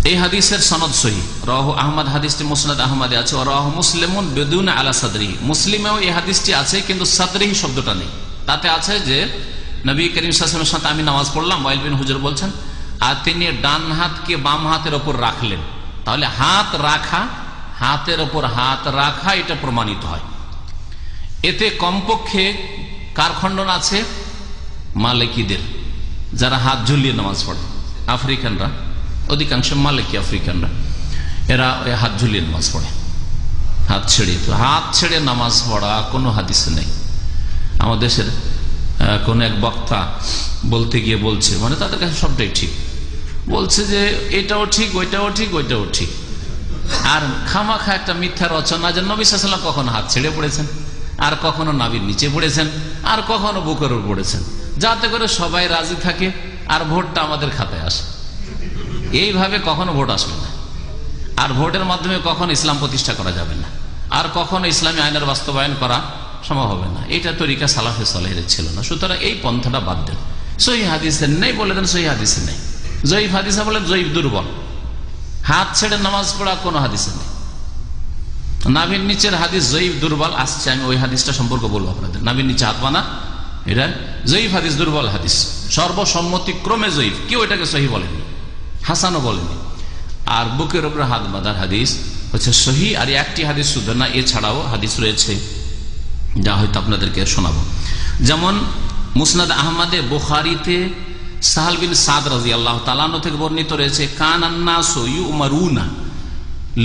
এই হাদিসের সনদ সহিহ। রাহু আহমদ, হাদিসটি মুসনাদ আহমদে আছে। রাহু মুসলিমুন বিদুন আলা সাদরিহি, মুসলিমেও এই হাদিসটি আছে কিন্তু সাদরিহি শব্দটা নেই। তাতে আছে যে নবী করিম সাল্লাল্লাহু আলাইহি ওয়াসাল্লামের সাথে আমি নামাজ পড়লাম, ওয়াইল বিন হুজর বলছেন, আর তিনি ডান হাতকে বাম হাতের ওপর রাখলেন। তাহলে হাত রাখা, হাতের ওপর হাত রাখা, এটা প্রমাণিত হয়। এতে কমপক্ষে কার খণ্ডন আছে? মালিকিদের, যারা হাত ঝুলিয়ে নামাজ পড়ে, আফ্রিকানরা, অধিকাংশ মালিকি আফ্রিকানরা, এরা হাত ঝুলিয়ে নামাজ পড়ে, হাত ছেড়ে। তো হাত ছেড়ে নামাজ পড়া কোনো হাদিসে নেই। আমাদের দেশের কোন এক বক্তা বলতে গিয়ে বলছে, মানে তাদের কাছে সবটাই ঠিক, বলছে যে এটাও ঠিক, ওইটাও ঠিক, ওইটাও ঠিক, আর খামাখা একটা মিথ্যা রচনা যে নবী সাল্লাল্লাহু আলাইহি ওয়াসাল্লাম কখনো হাত ছেড়ে পড়েছেন, আর কখনো নাভির নিচে পড়েছেন, আর কখনো বুকের উপর পড়েছেন, যাতে করে সবাই রাজি থাকে আর ভোটটা আমাদের খাতায় আসে। এইভাবে কখনো ভোট আসবে না, আর ভোটের মাধ্যমে কখনো ইসলাম প্রতিষ্ঠা করা যাবে না, আর কখনো ইসলামী আইনের বাস্তবায়ন করা সম্ভব হবে না। এইটা তরিকা সালাফে সালেহের ছিল না। সুতরাং এই পন্থাটা বাদ দেন। সহিহ হাদিসের নেই বলে দেন, সহিহ হাদিসে নেই। জয়ীফ হাদিসে বলেন জয়ীফ, দুর্বল। হাত ছেড়ে নামাজ পড়া কোনো হাদিসে নেই। নাভির নিচের হাদিস জয়ীফ, দুর্বল আসছে, আমি ওই হাদিসটা সম্পর্কে বলবো আপনাদের। নাভির নিচে হাত বানা, এটা জয়ীফ হাদিস, দুর্বল হাদিস, সর্বসম্মতিক্রমে জয়ীফ, কেউ এটাকে সহি বলেনি, হাসানও বলেনি। আর বুকের উপরে হাত বাঁধার হাদিস হচ্ছে সহি। আর একটি হাদিস শুধু না, এছাড়াও হাদিস রয়েছে যা হয়তো আপনাদেরকে শোনাবো। যেমন মুসনাদ আহমদে বুখারীতে সাহাল বিন সাদ রাদিয়াল্লাহু তাআলা আনহু থেকে বর্ণিত রয়েছে, কানান নাসু ইউমারুনা,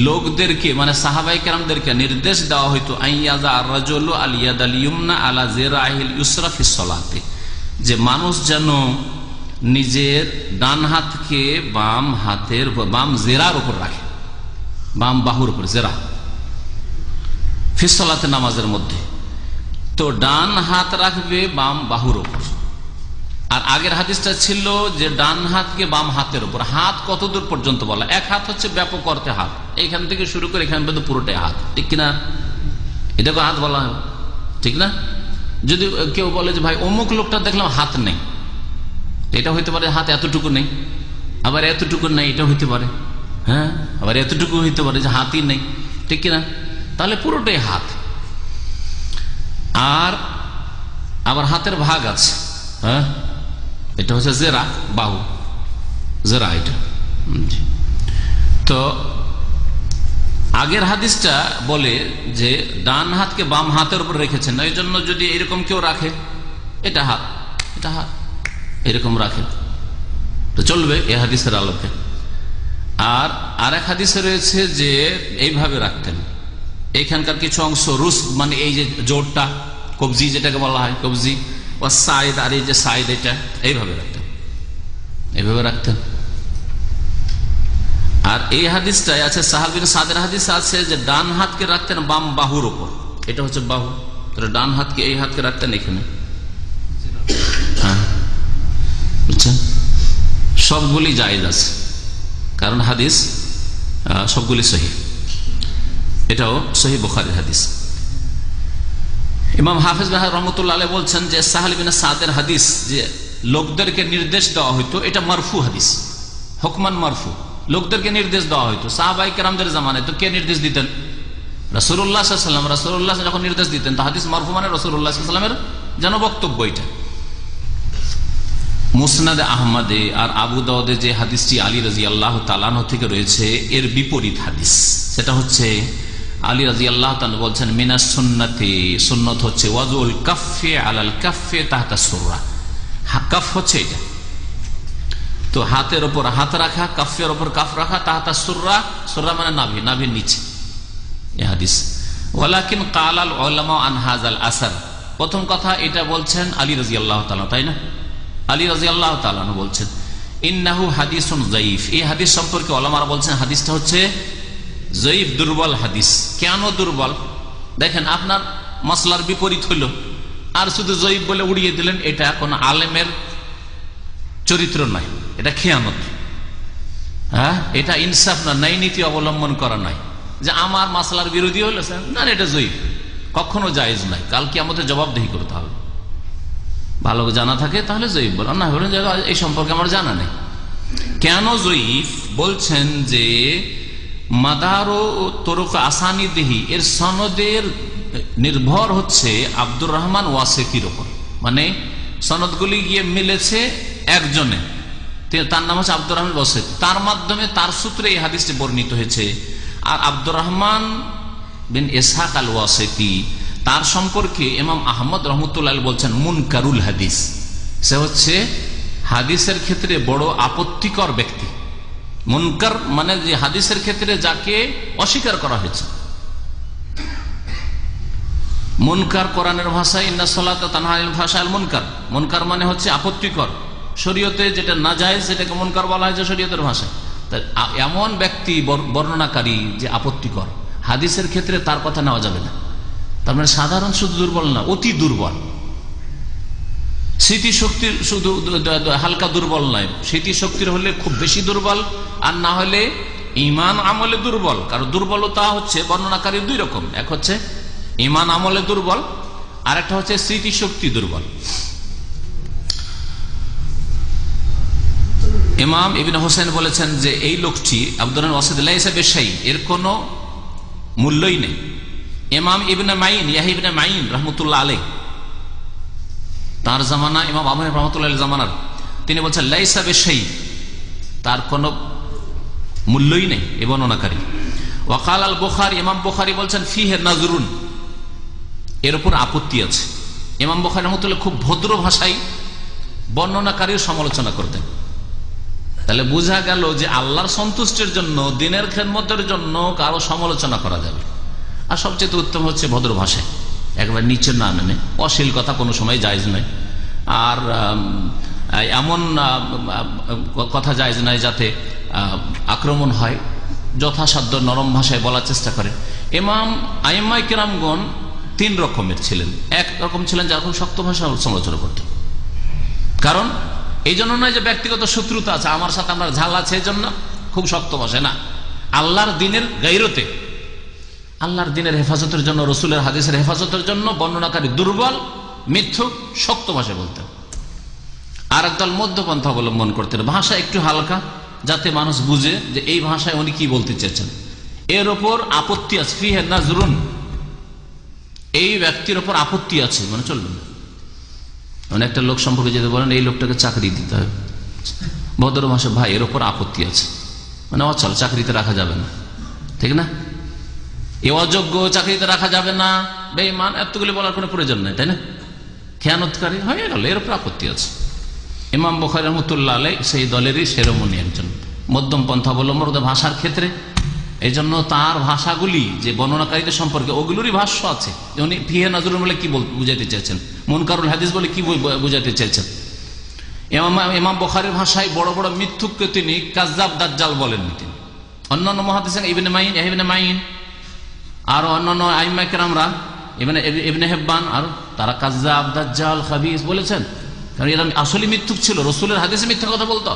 লোকদেরকে মানে সাহাবায়ে কেরামদেরকে নির্দেশ দেওয়া হইতো, আইয়াযা আর-রাজুলু আল-ইয়াদাল ইয়ুমনা আলা যিরাইহিল ইউসরা ফিস সালাতে, যে মানুষ যেন নিজের ডান হাতকে বাম জেরার উপর রাখে, বাম বাহুর উপর, জেরা ফিস সালাতে, নামাজের মধ্যে। তো ডান হাত রাখবে বাম বাহুর উপর। আর আগের হাদিসটা ছিল যে ডান হাতকে বাম হাতের উপর। হাত কত দূর পর্যন্ত বলা? এক হাত হচ্ছে ব্যাপক অর্থে হাত, এইখান থেকে শুরু করে এখান পর্যন্ত পুরোটাই হাত, ঠিক কিনা? এটাকে হাত বলা হয়, ঠিক না? যদি কেউ বলে যে ভাই অমুক লোকটা দেখলাম হাত নেই, এটা হইতে পারে হাত এতটুকু নেই, আবার এতটুকু নেই, এটা হইতে পারে, হ্যাঁ, আবার এতটুকু হইতে পারে যে হাতই নেই, ঠিক কিনা? তাহলে পুরোটাই হাত। আর আবার হাতের ভাগ আছে, হ্যাঁ, এটা হচ্ছে জেরা, বাহু, জেরা এটা। তো আগের হাদিসটা বলে যে ডান হাতকে বাম হাতের উপর রেখেছেন, এই জন্য যদি এরকম কেউ রাখে, এটা হাত, এটা হাত, এরকম রাখে তো চলবে এই হাদিসের আলোকে। আর আরেক হাদিসে রয়েছে যে এইভাবে রাখতেন, এইখানকার কিছু অংশ রুস মানে এই যে জোরটা, কবজি যেটাকে বলা হয়, কবজি ও সাইদ, আর এই যে সাইদ, এটা এইভাবে রাখতেন, এইভাবে রাখতেন। আর এই হাদিসটাই আছে, সাহাল বিন সাদের হাদিস আছে যে ডান হাতকে রাখতেন বাম বাহুর উপর, এটা হচ্ছে বাহু, তাহলে ডান হাতকে এই হাতকে রাখতেন এখানে, হ্যাঁ, বুঝছেন? সবগুলি জায়েজ আছে, কারণ হাদিস সবগুলি সহি, এটাও সহি বুখারীর হাদিস। ইমাম হাফেজ রহমতুল্লাহ আলাইহি বলছেন যে সাহাল বিন সাদের হাদিস যে লোকদেরকে নির্দেশ দেওয়া হইতো, এটা মারফু হাদিস, হুকমান মারফু, লোকদেরকে নির্দেশ দেওয়া হইতো। সাহাবায়ে কেরামদের জামানায় তো কে নির্দেশ দিতেন? রাসূলুল্লাহ সাল্লাল্লাহু আলাইহি ওয়াসাল্লাম। রাসূলুল্লাহ যখন নির্দেশ দিতেন তো হাদিস মারফু মানে রাসূলুল্লাহ সাল্লাল্লাহু আলাইহি ওয়াসাল্লামের যেন বক্তব্য এটা। মুসনাদ আহমদে আর আবু দাউদে যে হাদিসটি আলী রাদিয়াল্লাহু তাআলা আনহু থেকে রয়েছে, এর বিপরীত হাদিস, সেটা হচ্ছে আলী রাদিয়াল্লাহু তাআলা বলছেন, মিনাস সুন্নতি, সুন্নত হচ্ছে ওয়াজুল কাফে আলাল কাফে তাহতা সুররা, কাফ হচ্ছে এটা, তো হাতের উপর হাত রাখা, কাফের উপর কাফ রাখা, তাহতা সুররা, সুররা মানে নাভি, নাভির নিচে, এই হাদিস। ওয়ালাকিন কালাল উলামা আন হাযাল আসার, প্রথম কথা এটা বলছেন আলী রাদিয়াল্লাহু তাআলা, তাই না? আলী রাদিয়াল্লাহু তাআলা বলছেন ইন্নাহু হাদিসুন যায়ীফ, এই হাদিস সম্পর্কে ওলামারা বলছেন হাদিসটা হচ্ছে যায়ীফ, দুর্বল হাদিস। কেন দুর্বল? দেখেন আপনার মাসলার বিপরীত হলো আর শুধু যায়ীফ বলে উড়িয়ে দিলেন, এটা কোন আলেমের চরিত্র নয়, এটা খেয়ানত, হ্যাঁ, এটা ইনসাফ না, ন্যায় নীতি অবলম্বন করা নয়, যে আমার মাসলার বিরোধী হলো না, এটা যায়ীফ, কখনো জায়েজ নাই, কালকে আমাদের জবাবদিহি করতে হবে। ভালো জানা থাকে তাহলে যায়ীফ বলেন, না বলেন এই সম্পর্কে আমার জানা নেই। কেন যায়ীফ বলছেন? যে মাদারো তরুক আসানিদিহি, এর সনদের নির্ভর হচ্ছে আব্দুর রহমান ওয়াসিকির উপর, মানে সনদগুলি গিয়ে মিলেছে একজনে, তার নাম হচ্ছে আব্দুর রহমান ওয়াসিক, তার মাধ্যমে তার সূত্রে এই হাদিসটি বর্ণিত হয়েছে। আর আব্দুর রহমান বিন ইসহাক আল ওয়াসিতি, তার সম্পর্কে ইমাম আহমদ রহমতুল্লাহ বলছেন মুনকারুল হাদিস, সে হচ্ছে হাদিসের ক্ষেত্রে বড় আপত্তিকর ব্যক্তি। মুনকার মানে যে হাদিসের ক্ষেত্রে যাকে অস্বীকার করা হয়েছে। মুনকার কোরআনের ভাষায় ইন্না সালাতা তানহা আনিল ফাহশাইল মুনকার, মুনকার মানে হচ্ছে আপত্তিকর, শরীয়তে যেটা নাজায়েজ সেটাকে মুনকার বলা হয়েছে শরীয়তের ভাষায়। এমন ব্যক্তি বর্ণনাকারী যে আপত্তিকর, হাদিসের ক্ষেত্রে তার কথা নেওয়া যাবে না। তার মানে সাধারণ শুধু দুর্বল না, অতি দুর্বল। স্মৃতিশক্তির শুধু হালকা দুর্বল নয়, স্মৃতিশক্তির হলে খুব বেশি দুর্বল, আর না হলে ঈমান আমলে দুর্বল। কারণ দুর্বলতা হচ্ছে বর্ণনাকারীর দুই রকম, এক হচ্ছে ঈমান আমলে দুর্বল, আর একটা হচ্ছে স্মৃতিশক্তি দুর্বল। ইমাম ইবনে হোসেন বলেছেন যে এই লোকটি আব্দুর রহমান ওয়াসিদ লাইসা বিশাই, এর কোনো মূল্যই নেই। ইমাম ইবনে মাইন, ইয়াহইয়া ইবনে মাইন রাহমাতুল্লাহ আলাইহি, তার জামানা ইমাম আবু হানিফা রাহমাতুল্লাহ জামানার, তিনি বলছেন লাইসা বিশাই, তার কোনো মূল্যই নেই এই বর্ণনাকারী। ওয়াকাল আল বুখারী, ইমাম বুখারী বলছেন ফিহে নাজরুন, এর উপর আপত্তি আছে। ইমাম বুখারী রাহমাতুল্লাহ খুব ভদ্র ভাষায় বর্ণনাকারীর সমালোচনা করতেন। তাহলে বোঝা গেল যে আল্লাহর সন্তুষ্টির জন্য, দিনের খেদমতের জন্য কারো সমালোচনা করা যাবে, আর সবচেয়ে উত্তম হচ্ছে ভদ্র ভাষায়, একবার নিচে না নেমে। অশ্লীল কথা কোনো সময় জায়েজ নয়, আর এমন কথা জায়েজ নয় যাতে আক্রমণ হয়, যথাসাধ্য নরম ভাষায় বলার চেষ্টা করে। ইমাম আইম্মায়ে কেরামগণ তিন রকমের ছিলেন। এক রকম ছিলেন যারা খুব শক্ত ভাষা সমালোচনা করতেন, কারণ এই জন্য নয় যে ব্যক্তিগত শত্রুতা আছে, আমার সাথে আমার ঝাল আছে এই জন্য খুব শক্ত ভাষায় না, আল্লাহর দিনের গায়রতে, আল্লাহর দিনের হেফাজতের জন্য, রসুলের হাদিসের হেফাজতের জন্য বর্ণনাকারী দুর্বল, মিথ্যুক, শক্ত ভাষায় বলতেন। আর একদল মধ্যপন্থা অবলম্বন করতেন, ভাষা একটু হালকা, যাতে মানুষ বুঝে যে এই ভাষায় উনি কি বলতে চেয়েছেন। এর ওপর আপত্তি আছে, ফিহে নাজরুন, এই ব্যক্তির ওপর আপত্তি আছে, মানে চলবে না। মানে একটা লোক সম্পর্কে যদি বলেন এই লোকটাকে চাকরি দিতে হবে, ভদ্র ভাষা ভাই এর ওপর আপত্তি আছে, মানে অচল, চাকরিতে রাখা যাবে না, ঠিক না? এ অযোগ্য, চাকরিতে রাখা যাবে না, বেঈমান, এতগুলি বলার কোনো প্রয়োজন নেই, তাই না? খেয়ানতকারী হয়ে গেল, এর উপর আপত্তি আছে। ইমাম বুখারী রাহমাতুল্লাহ আলাইহি সেই দলেরই শিরোমণি একজন, মধ্যম পন্থা অবলম্বন ভাষার ক্ষেত্রে। এই জন্য তার ভাষাগুলি যে বর্ণনাকারীদের সম্পর্কে, ওগুলোরই ভাষ্য আছে। উনি ফিহে নাজরুন বলে কি বুঝাতে চেয়েছেন, মুনকারুল হাদিস বলে কি বুঝাতে চেয়েছেন। ইমাম বুখারীর ভাষায় বড় বড় মিথ্যুককে তিনি কাজ্জাব, দাজ্জাল বলেননি তিনি। অন্যান্য মুহাদ্দিস ইবনে মাইন আর অন্যান্য আইম্মায়ে কেরামরা, ইবনে হিব্বান, আর তারা কাজ্জাব, দাজ্জাল, খাবিস বলেছেন, কারণ এরা আসলে মিথ্যুক ছিল। রসুলের হাদিসে মিথ্যা কথা বলতো,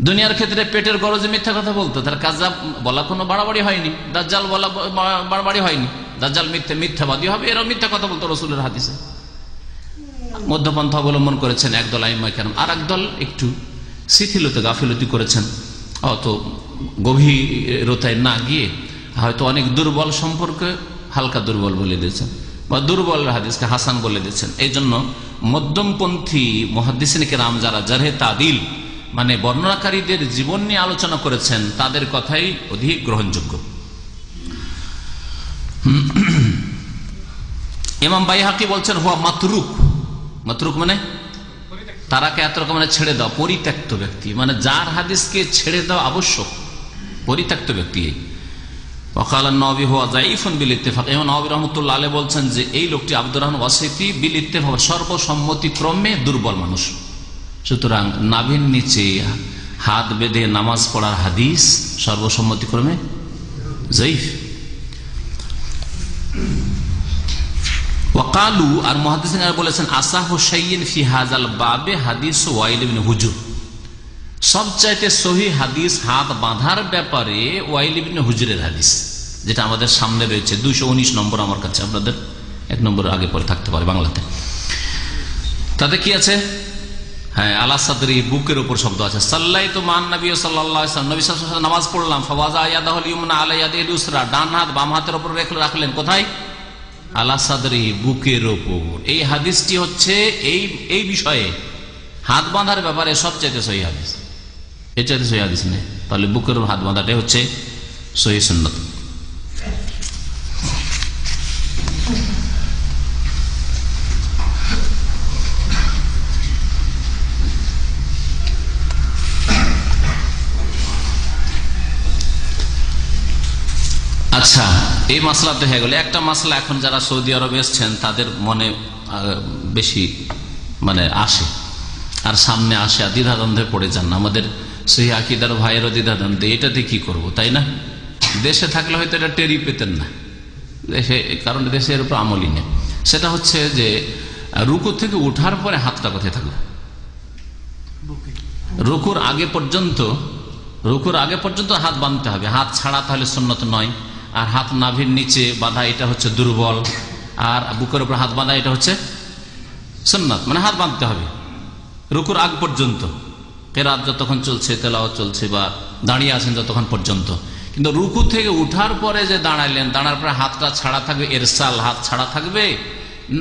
দুনিয়ার ক্ষেত্রে পেটের গরজে মিথ্যা কথা বলতো, তার কাজ্জাব বলা কোনো বাড়াবাড়ি হয়নি, দাজ্জাল বলা বাড়াবাড়ি হয়নি। দাজ্জাল মিথ্যাবাদী হবে, এরাও মিথ্যা কথা বলতো রসুলের হাদিসে। মধ্যপন্থা অবলম্বন করেছেন একদল আইম্মায়ে কেরাম, আর একদল একটু শিথিলতা, গাফিলতি করেছেন, অত গভীরতায় না গিয়ে হয়তো অনেক দুর্বল সম্পর্কে হালকা দুর্বল বলে দিয়েছেন, বা দুর্বল হাদিসকে হাসান বলে দিয়েছেন। এই জন্য মধ্যমপন্থী মুহাদ্দিসিন কেরাম যারা জারহে তাদিল, মানে বর্ণনাকারীদের জীবন নিয়ে আলোচনা করেছেন, তাদের কথাই অধিক গ্রহণযোগ্য। ইমাম বাইহাকি বলছেন হুয়া মাতরুক। মাতরুক মানে তারাকে এত রকম, মানে ছেড়ে দাও, পরিত্যক্ত ব্যক্তি, মানে যার হাদিসকে ছেড়ে দেওয়া আবশ্যক, পরিত্যক্ত ব্যক্তি। নবী হুয়া যায়ীফুন বিল ইত্তেফাক। ইমাম নবী রাহমাতুল্লাহ আলাইহি বলছেন যে এই লোকটি আব্দুর রহমান ওয়াসিতি বিল ইত্তেফাক, সর্বসম্মতিক্রমে দুর্বল মানুষ। সুতরাং নাভির নিচে হাত বেঁধে নামাজ পড়ার হাদিস সর্বসম্মতিক্রমে যায়ীফ। ওয়াকালু, আর মুহাদ্দিসিনরা বলেছেন আসাহু শাইইন ফি হাযাল বাবে হাদিস ওয়াইল ইবনে হুজর, সবচাইতে সহি হাদিস হাত বাঁধার ব্যাপারে ওয়াইল ইবনে হুজরের হাদিস, যেটা আমাদের সামনে রয়েছে 219 নম্বর আমার কাছে, আপনাদের 1 নম্বর আগে পরে থাকতে পারে বাংলাতে। তাতে কি আছে? হ্যাঁ, আলা সাদরি, বুকের উপর শব্দ আছে। সাল্লাইতু মান নবী সাল্লাল্লাহু আলাইহি ওয়াসাল্লাম, নবী সাল্লাল্লাহু আলাইহি ওয়াসাল্লাম নামাজ পড়লাম। ফাওয়াজা ইয়াদাহুল ইউমনা আলা ইয়াদিল ইউসরা, ডান হাত বাম হাতের উপর রাখলেন। কোথায়? আলা সাদরি, বুকের উপর। এই হাদিসটি হচ্ছে এই বিষয়ে হাত বাঁধার ব্যাপারে সবচেয়ে সহি হাদিস, এর চাইতে সহি হাদিস নেই। তাহলে বুকের উপর হাত বাঁধাটাই হচ্ছে সহি সুন্নাত। আচ্ছা, এই মাসলাতে হয়ে গেল একটা মাসলা। এখন যারা সৌদি আরবে এসছেন তাদের মনে বেশি মানে আসে, আর সামনে আসে, আর দ্বিধাদ্বন্দ্বে পড়ে যান। আমাদের সেই আকীদার ভাইয়েরও দ্বিধাদ্বন্দ্বে, এটাতে কি করব, তাই না? দেশে থাকলে হয়তো এটা টেরি পেতেন না, দেশে, কারণ দেশে এর উপর আমলই নেই। সেটা হচ্ছে যে রুকু থেকে উঠার পরে হাতটা কোথায় থাকবে? রুকুর আগে পর্যন্ত হাত বাঁধতে হবে, হাত ছাড়া তাহলে সুন্নত নয়। আর হাত নাভির নিচে বাঁধা এটা হচ্ছে দুর্বল, আর বুকের উপর হাত বাঁধা এটা হচ্ছে সুন্নাত, মানে হাত বাঁধতে হবে রুকুর আগ পর্যন্ত। কেরাত যতক্ষণ চলছে, তেলাওয়াত চলছে, বা দাঁড়িয়ে আছেন যতক্ষণ পর্যন্ত। কিন্তু রুকু থেকে উঠার পরে যে দাঁড়াইলেন, দাঁড়ার পরে হাতটা ছাড়া থাকবে, এরসাল, হাত ছাড়া থাকবে,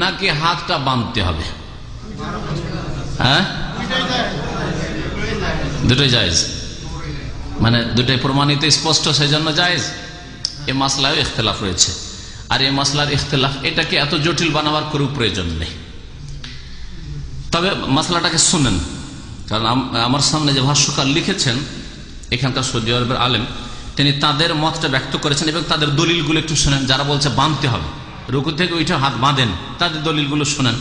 নাকি হাতটা বাঁধতে হবে? হ্যাঁ, দুটোই জায়েজ, মানে দুটোই প্রমাণিত স্পষ্ট, সেই জন্য জায়েজ। এ মাসলায় ইখতিলাফ রয়েছে, আর এই মাসলার ইখতিলাফ এটাকে এত জটিল বানাবার কোনো প্রয়োজন নেই। তবে মাসলাটাকে শুনেন, কারণ আমার সামনে যে ভাষ্যকার লিখেছেন এখানকার সৌদি আরবের আলেম, তিনি তাদের মতটা ব্যক্ত করেছেন এবং তাদের দলিলগুলো একটু শোনেন। যারা বলছে বাঁধতে হবে, রুকু থেকে উঠে হাত বাঁধেন, তাদের দলিলগুলো শোনেন।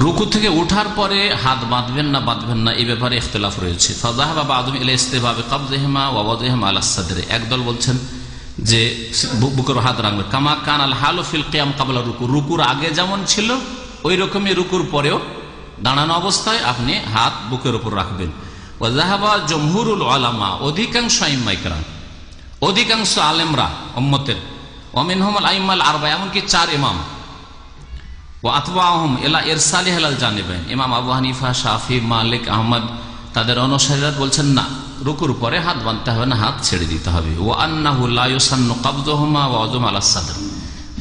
রুকু থেকে উঠার পরে হাত বাঁধবেন না বাঁধবেন না এই ব্যাপারে ইখতিলাফ রয়েছে। ফাযাহাবা বা'দুহুম ইলা ইসতিবাবি কাবযিহিমা ওয়া ওয়াদহিমা আলা সাদরি, একদল বলছেন যে বুকের হাত রাখবে, কামা কানাল হালু ফিল কিয়াম ক্বাবলা রুকু, রুকুর আগে যেমন ছিল ওই রকমই রুকুর পরেও দাঁড়ানো অবস্থায় আপনি হাত বুকের উপর রাখবেন। ওয়া যাহাবা জমহুরুল উলামা, অধিকাংশ আইম্মায়ে কেরাম, অধিকাংশ আলেমরা উম্মতের, ওয়া মিনহুমুল আইম্মাল আরবা, এমনকি 4 ইমাম, ওয়া আতবাহুম ইলা ইরসালিহি আলাল জানিবাইন, ইমাম আবু হানিফা, শাফি, মালিক, আহমদ, তাদের অনুসারীরা বলছেন না, রুকুর পরে হাত বাঁধতে হবে না, হাত ছেড়ে দিতে হবে। ওয়া আন্নাহু লা ইউসান্নু কাবযুহুমা ওয়া ওয়াদুহুম আলা সাদর,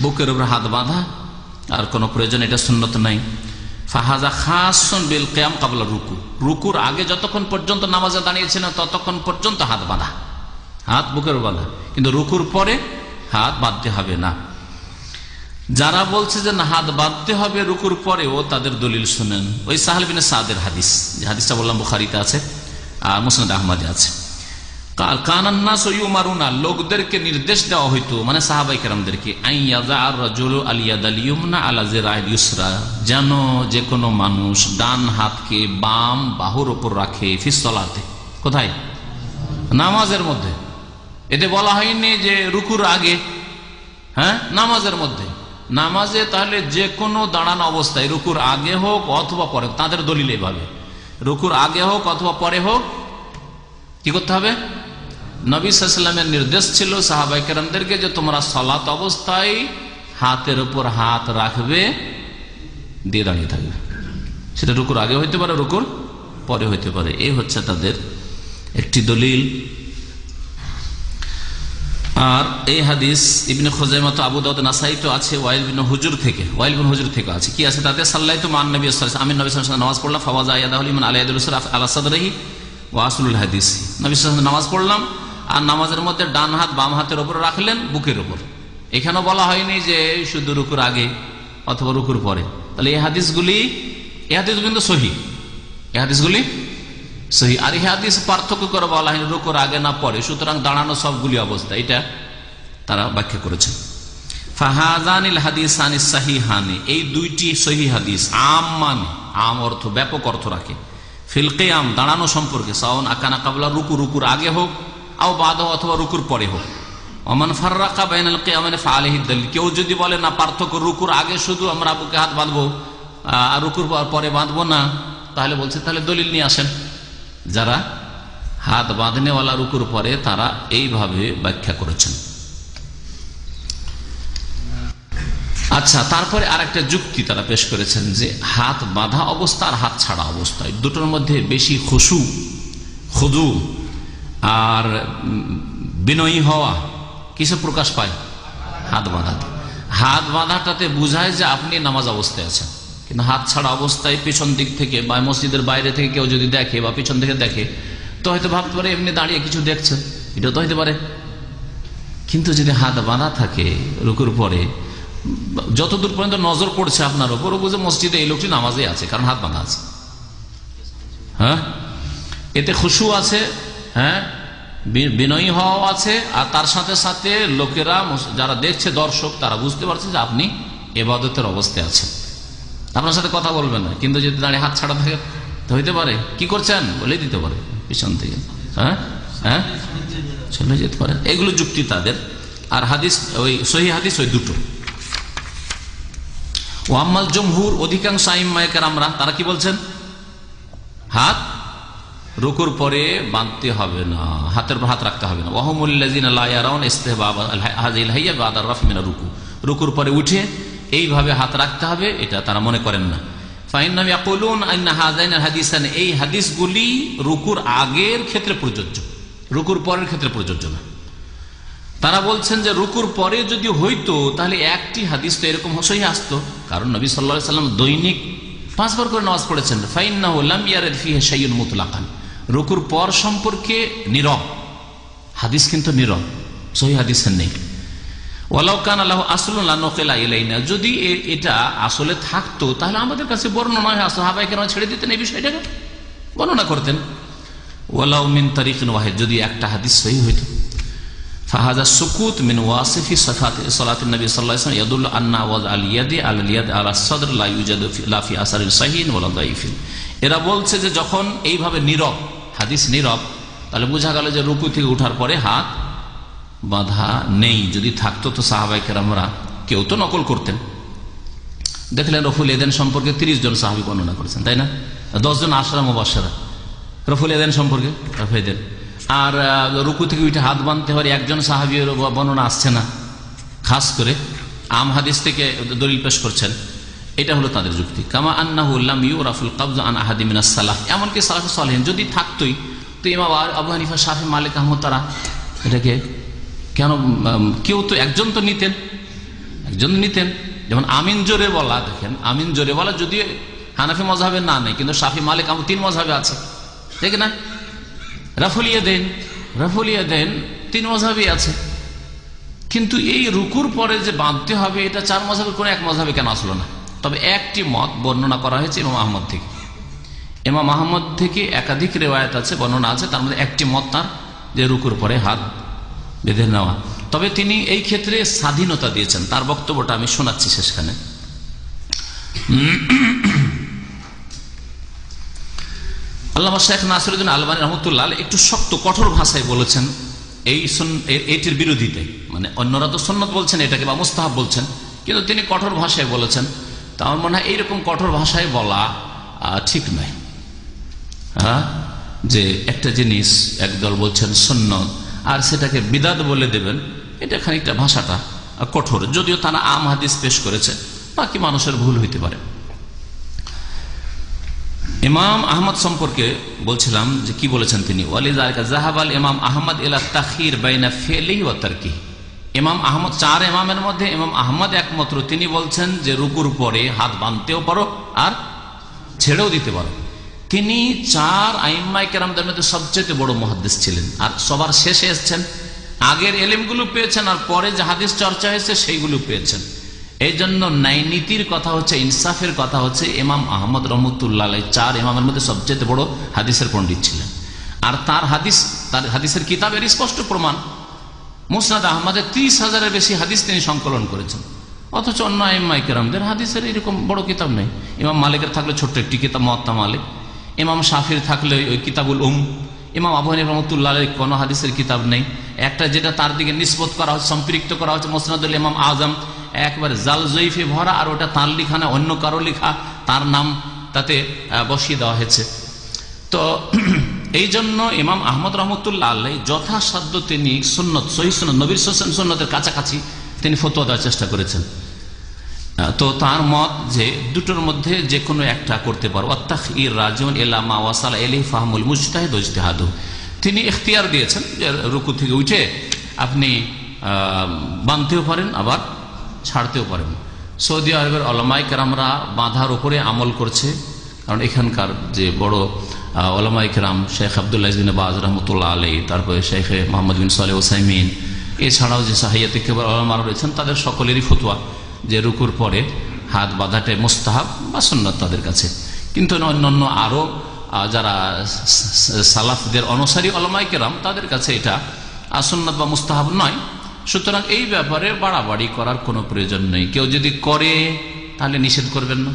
বুকের উপর হাত বাঁধা আর কোনো প্রয়োজন, এটা সুন্নত নাই। ফাহাযা খাসুন বিল কিয়াম ক্বাবলা রুকু, রুকুর আগে যতক্ষণ পর্যন্ত নামাজে দাঁড়িয়েছেন ততক্ষণ পর্যন্ত হাত বাঁধা, হাত বুকের বাঁধা, কিন্তু রুকুর পরে হাত বাঁধতে হবে না। যারা বলছে যে না হাত বাঁধতে হবে রুকুর পরেও, তাদের দলিল শুনেন ওই সাহল বিন সাদের হাদিস, যে হাদিসটা বললাম বুখারীতে আছে আর মুসনাদ আহমদে আছে। কানান নাস ইউমারুনা, লোকদেরকে নির্দেশ দেওয়া হইতো, মানে সাহাবায়ে কেরামদেরকে, আইয়াযা আর রাজুলু আল ইয়াদাল ইয়ুমনা আলা জিরাইল ইউসরা, যেন যে কোনো মানুষ ডান হাতকে বাম বাহুর উপর রাখে, ফিস সালাতে, কোথায়? নামাজের মধ্যে। এতে বলা হয়নি যে রুকুর আগে, হ্যাঁ, নামাজের মধ্যে। নামাজে তাহলে যে কোনো দাঁড়ানো অবস্থায়, রুকুর আগে হোক অথবা পরে, তাদের দলিল এভাবে, রুকুর আগে হোক অথবা পরে হোক কি করতে হবে? নবী সাল্লাল্লাহু আলাইহি ওয়াসাল্লামের নির্দেশ ছিল সাহাবায়ে কেরামদেরকে যে তোমরা সালাত অবস্থায় হাতের উপর হাত রাখবে, দিয়ে দাঁড়িয়ে থাকবে। সেটা রুকুর আগে হইতে পারে, রুকুর পরে হইতে পারে। এই হচ্ছে তাদের একটি দলিল। আর এই হাদিস ইবনে খুজাইমা, আবু দাউদ, নাসাই তো আছে, ওয়াইল বিন হুজুর থেকে, ওয়াইল বিন হুজুর থেকে আছে। কি আছে তাতে? সাল্লাইতু মান নবী সাল্লাল্লাহু আলাইহি ওয়াসাল্লাম, আমি নবী সাল্লাল্লাহু আলাইহি ওয়াসাল্লাম নামাজ পড়লাম, ফাওয়াজা ইয়াদাহু লিমান আলা ইয়াদিল ইসরা আলা সাদরিহি ওয়া আসলুল হাদিস, নবী সাল্লাল্লাহু আলাইহি ওয়াসাল্লাম নামাজ পড়লাম আর নামাজের মধ্যে ডান হাত বাম হাতের উপর রাখলেন, বুকের উপর। এখানেও বলা হয়নি যে শুধু রুকুর আগে অথবা রুকুর পরে। তাহলে এই হাদিসগুলি কিন্তু সহিহ, এই হাদিসগুলি সহি। আর এই হাদিস পার্থক্য করে বলা হয়নি রুকুর আগে না পরে, সুতরাং দাঁড়ানো সবগুলি অবস্থা, এটা তারা ব্যাখ্যা করেছেন। ফাহাজানিল হাদিসানি সাহিহানি, এই দুইটি সহিহ হাদিস, আম মানে আম অর্থ, ব্যাপক অর্থ রাখে, ফিল কিয়াম দাঁড়ানো সম্পর্কে, সাওন আকানা কাবলা রুকু, রুকুর আগে হোক, আও বাদাহু অথবা রুকুর পরে হোক। ওমান ফাররাকা বাইনাল কিয়ামাইনি ফাআলাইহি দালিল, কেউ যদি বলে না পার্থক্য, রুকুর আগে শুধু আমরা বুকে হাত বাঁধবো আর রুকুর পরে বাঁধবো না, তাহলে বলছে তাহলে দলিল নিয়ে আসেন। যারা হাত বাঁধনেওয়ালা রুকুর পরে, তারা এইভাবে ব্যাখ্যা করেছেন। আচ্ছা, তারপরে আরেকটা যুক্তি তারা পেশ করেছেন যে হাত বাঁধা অবস্থা আর হাত ছাড়া অবস্থায় দুটোর মধ্যে বেশি খুদু আর বিনয়ী হওয়া কিসে প্রকাশ পায়? হাত বাঁধাতে। হাত বাঁধাটাতে বোঝায় যে আপনি নামাজ অবস্থায় আছেন, কিন্তু হাত ছাড়া অবস্থায় পেছন দিক থেকে বা মসজিদের বাইরে থেকে কেউ যদি দেখে বা পিছন থেকে দেখে, তো হয়তো ভাবতে পারে এমনি দাঁড়িয়ে কিছু দেখছেন, এটা তো হইতে পারে। কিন্তু যদি হাত বাঁধা থাকে রুকুর পরে, যতদূর পর্যন্ত নজর পড়ছে আপনার উপর, বুঝে মসজিদে এই লোকটি নামাজে আছে, কারণ হাত বাঁধা আছে। হ্যাঁ, এতে খুশু আছে, হ্যাঁ, বিনয়ী হওয়া আছে, আর তার সাথে সাথে লোকেরা যারা দেখছে, দর্শক, তারা বুঝতে পারছে যে আপনি ইবাদতের অবস্থায় আছেন। আপনার সাথে কথা বলবেন না, কিন্তু যদি দাঁড়িয়ে হাত ছাড়া থাকে তো হইতে পারে কি করছেন বলে দিতে পারে পিছন থেকে, হ্যাঁ হ্যাঁ চলে যেতে পারে। এগুলো যুক্তি তাদের। আর হাদিস, ওই সহিহ হাদিস ওই দুটো। ওয়াম্মাল জমহুর, অধিকাংশ আইম্মায়ে কেরামরা, তারা কি বলছেন? হাত রুকুর পরে বাঁধতে হবে না, হাতের উপর হাত রাখতে হবে না। ওয়াহুমুল্লাযিনা লা ইয়ারাউন ইসতিহবাব হাযিল হাইয়া বা'দা রাফি মিনার রুকু, রুকুর পরে উঠে এইভাবে হাত রাখতে হবে, এটা তারা মনে করেন না। ফাইন্নাহুম ইয়াকুলুন আন্না হাযাইনাল হাদিসান, এই হাদিসগুলি রুকুর আগের ক্ষেত্রে প্রযোজ্য, রুকুর পরের ক্ষেত্রে প্রযোজ্য না। তারা বলছেন যে রুকুর পরে যদি হইতো তাহলে একটি হাদিস তো এরকম সহি আসতো, কারণ নবী সাল্লাল্লাহু আলাইহি ওয়াসাল্লাম দৈনিক 5 বার করে নামাজ পড়েছেন। ফাইন্নাহু লাম ইয়ারিদ ফিহি শাইউন মুতলাকান, রুকুর পর সম্পর্কে নীরব হাদিস, কিন্তু নীরব সহি হাদিস নেই। ওয়ালাউ কানা লাহু আসলুন লানুকিলা ইলাইনা, যদি এটা আসলে থাকতো তাহলে আমাদের কাছে বর্ণনা হয়, সাহাবায়ে কেরাম ছেড়ে দিতেন এই বিষয়টাকে, বর্ণনা করতেন। ওয়ালাউ মিন তারিকিন ওয়াহিদ, যদি একটা হাদিস সহি হইতো। ফাহাযা সুকুত মিন ওয়াসিফি সিফাতি সালাতিন নবী সাল্লাল্লাহু আলাইহি ওয়াসাল্লাম ইয়াদুল্লু আন্না ওয়াজ আল ইয়াদি আল ইয়াদ আলা সাদর লা ইউজাদু লা ফি আসারিন সাহিহ ওয়ালা দাঈফিন। এরা বলছে যে যখন এইভাবে নীরব হাদিস নীরব, তাহলে বোঝা গেল যে রুকু থেকে ওঠার পরে হাত বাঁধা নেই। যদি থাকতো তো সাহাবায়ে কেরামরা কেউ তো নকল করতেন। দেখলেন রফুল এদেন সম্পর্কে 30 জন সাহাবী বর্ণনা করেছেন, তাই না? 10 জন আশরা মুবাশশারা রফুল এদেন সম্পর্কে রফেদেন। আর রুকু থেকে উঠে হাত বাঁধতে হয় একজন সাহাবীর বর্ণনা আসছে না, খাস করে আম হাদিস থেকে দলিল পেশ করছেন। এটা হলো তাদের যুক্তি। কামা আন্নাহু লাম ইউরাফুল কবজ আন আহাদি মিনাস সালাফ, এমনকি সালাফুস সালেহিন যদি থাকতোই তো ইমাম আবু হানিফা, শাফি, মালিক, আহমদ তারা এটাকে কেন, কেউ তো একজন তো নিতেন, একজন নিতেন। যেমন আমিন জোরে বলা, দেখেন আমিন জোরে বলা যদি হানাফি মযহাবে না নেই, কিন্তু শাফি, মালিক, আহমদ 3 মযহাবে আছে, ঠিক না? রাফুলিয়া দেন 3 মযহাবে আছে, কিন্তু এই রুকুর পরে যে বাঁধতে হবে এটা 4 মযহাবে কোন এক মযহাবে কেন আসলো না? তবে একটি মত বর্ণনা করা হয়েছে ইমাম আহমদ থেকে। ইমাম আহমদ থেকে একাধিক রিওয়ায়াত আছে, বর্ণনা আছে, তার মধ্যে একটি মত তার যে রুকুর পরে হাত বেঁধে নেওয়া। তবে তিনি এই ক্ষেত্রে স্বাধীনতা দিয়েছেন, তার বক্তব্যটা আমি শোনাচ্ছি শেষখানে। আল্লামা শেখ নাসিরুদ্দিন আলবানী রহমতুল্লাহ একটু শক্ত কঠোর ভাষায় বলেছেন এইটির বিরোধিতে, মানে অন্যরা তো সুন্নত বলছেন এটাকে বা মুস্তাহাব বলছেন, কিন্তু তিনি কঠোর ভাষায় বলেছেন। তা আমার মনে হয় এইরকম কঠোর ভাষায় বলা ঠিক নয়। যে একটা জিনিস একদল বলছেন সুন্নত আর সেটাকে বিদাত বলে দেবেন, এটা খানিকটা ভাষাটা কঠোর, যদিও তারা আম হাদিস পেশ করেছে, বাকি মানুষের ভুল হইতে পারে। ইমাম আহমদ সম্পর্কে বলছিলাম যে কি বলেছেন তিনি, ওয়ালিযালিকা যাহাবাল ইমাম আহমদ ইলা তাখির বাইনা ফি'লিহি ওয়া তারকিহি। ইমাম আহমদ 4 ইমামের মধ্যে ইমাম আহমদ একমাত্র তিনি বলছেন যে রুকুর পরে হাত বাঁধতেও পারো আর ছেড়েও দিতে পারো। তিনি 4 আইম্মায়ে কেরামদের মধ্যে সবচেয়ে বড় মুহাদ্দিস ছিলেন, আর সবার শেষে এসেছেন, আগের ইলমগুলো পেয়েছেন আর পরে যে হাদিস চর্চা হয়েছে সেইগুলো পেয়েছেন। এই জন্য ন্যায় নীতির কথা হচ্ছে, ইনসাফের কথা হচ্ছে, ইমাম আহমদ রহমতুল্লাহ আলাইহি 4 ইমামের মধ্যে সবচেয়ে বড় হাদিসের পণ্ডিত ছিলেন। আর তার হাদিসের কিতাবের স্পষ্ট প্রমাণ, মুসনাদ আহমদের 30,000-এর বেশি হাদিস তিনি সংকলন করেছেন, অথচ অন্য আইম্মায়ে কেরামদের হাদিসের এরকম বড় কিতাব নেই। ইমাম মালিকের থাকলে ছোট্ট একটি কিতাব মুয়াত্তা মালিক, ইমাম শাফির থাকলে ওই কিতাবুল ইমাম আবু হানিফা রহমতুল্লাহ আলাইহি কোনো হাদিসের কিতাব নেই। একটা যেটা তার দিকে নিসবত করা হচ্ছে, সম্পৃক্ত করা হচ্ছে মুসনাদুল ইমাম আজম, একবারে জাল জয়ীফে ভরা, আর ওটা তার লিখা না, অন্য কারো লিখা, তার নাম তাতে বসিয়ে দেওয়া হয়েছে। তো এই জন্য ইমাম আহমদ রহমতুল্লাহ আলাইহি যথাসাধ্য তিনি সুন্নত, সহিহ সুন্নত, নবীর সুন্নতের কাছাকাছি তিনি ফতোয়া দেওয়ার চেষ্টা করেছেন। তো তার মত যে দুটোর মধ্যে যে কোনো একটা করতে পারো, আত-তাখইর রাজিউন ইলা মা ওয়াসালা ইলাইহি ফাহমুল মুজতাহিদ ওয়া ইজতিহাদু। তিনি ইখতিয়ার দিয়েছেন যে রুকু থেকে উঠে আপনি বাঁধতেও পারেন আবার ছাড়তেও পারেন। সৌদি আরবের উলামায়ে কেরামরা বাঁধার উপরে আমল করছে, কারণ এখানকার যে বড় উলামায়ে কেরাম শেখ আব্দুল্লাহ ইবনে বাজ রহমতুল্লাহ আলাইহি, তারপরে শেখ মোহাম্মদ বিন সালেহ উসাইমিন, এছাড়াও যে সাহিয়াতে কিবার উলামারা রয়েছেন, তাদের সকলেরই ফতোয়া যে রুকুর পরে হাত বাঁধাটাই মুস্তাহাব বা সুন্নাত তাদের কাছে। কিন্তু অন্যান্য আরো যারা সালাফদের অনুসারী উলামায়ে কেরাম, তাদের কাছে এটা সুন্নাত বা মুস্তাহাব নয়। সুতরাং এই ব্যাপারে বাড়াবাড়ি করার কোনো প্রয়োজন নেই। কেউ যদি করে তাহলে নিষেধ করবেন না,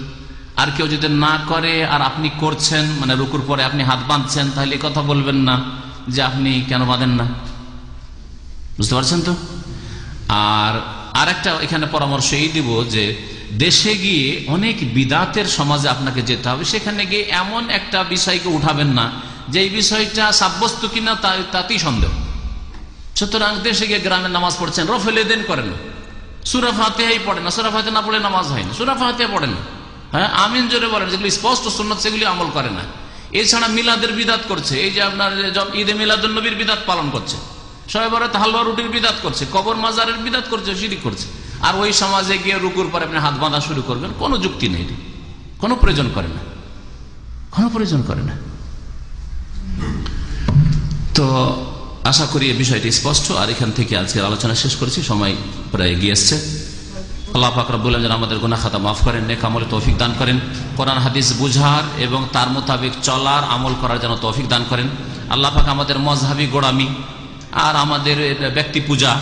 আর কেউ যদি না করে আর আপনি করছেন, মানে রুকুর পরে আপনি হাত বাঁধছেন, তাহলে কথা বলবেন না যে আপনি কেন বাঁধেন না। বুঝতে পারছেন তো? আর একটা এখানে পরামর্শ এই দিব যে দেশে গিয়ে অনেক বিদাতের সমাজে আপনাকে যেতে হবে, সেখানে গিয়ে এমন একটা বিষয়কে উঠাবেন না যে এই বিষয়টা সাব্যস্ত কিনা তাতেই সন্দেহ। সুতরাং দেশে গিয়ে গ্রামে নামাজ পড়ছেন, রফেল এদেন করেন না, সূরা ফাতিহাই পড়েন না, সূরা ফাতিহা না পড়লে নামাজ হয় না, সূরা ফাতিহা পড়েন না, হ্যাঁ আমিন জোরে বলেন, যেগুলো স্পষ্ট সুন্নাত সেগুলি আমল করে না। এছাড়া মিলাদের বিদাত করছে, এই যে আপনার ঈদে মিলাদুন নবীর বিদাত পালন করছে, শবে বরাতে হালুয়া রুটির বিদাত করছে, কবর মাজারের বিদাত করছে, শিরিক করছে। আর ওই সমাজে গিয়ে রুকুর পরে আপনি হাত বাঁধা শুরু করবেন, কোনো যুক্তি নেই, কোনো প্রয়োজন করে না, কোনো প্রয়োজন করে না। তো আশা করি এই বিষয়টি স্পষ্ট। আর এখান থেকে আজকের আলোচনা শেষ করেছি, সময় প্রায় এগিয়ে এসছে। আল্লাহ পাক রব্বুল আলামিন যেন আমাদের গুনাহ খাতা মাফ করেন, নেক আমলে তৌফিক দান করেন, কোরআন হাদিস বুঝার এবং তার মোতাবেক চলার আমল করার যেন তৌফিক দান করেন। আল্লাহ পাক আমাদের মজহাবি গোড়ামি আর আমাদের ব্যক্তি পূজা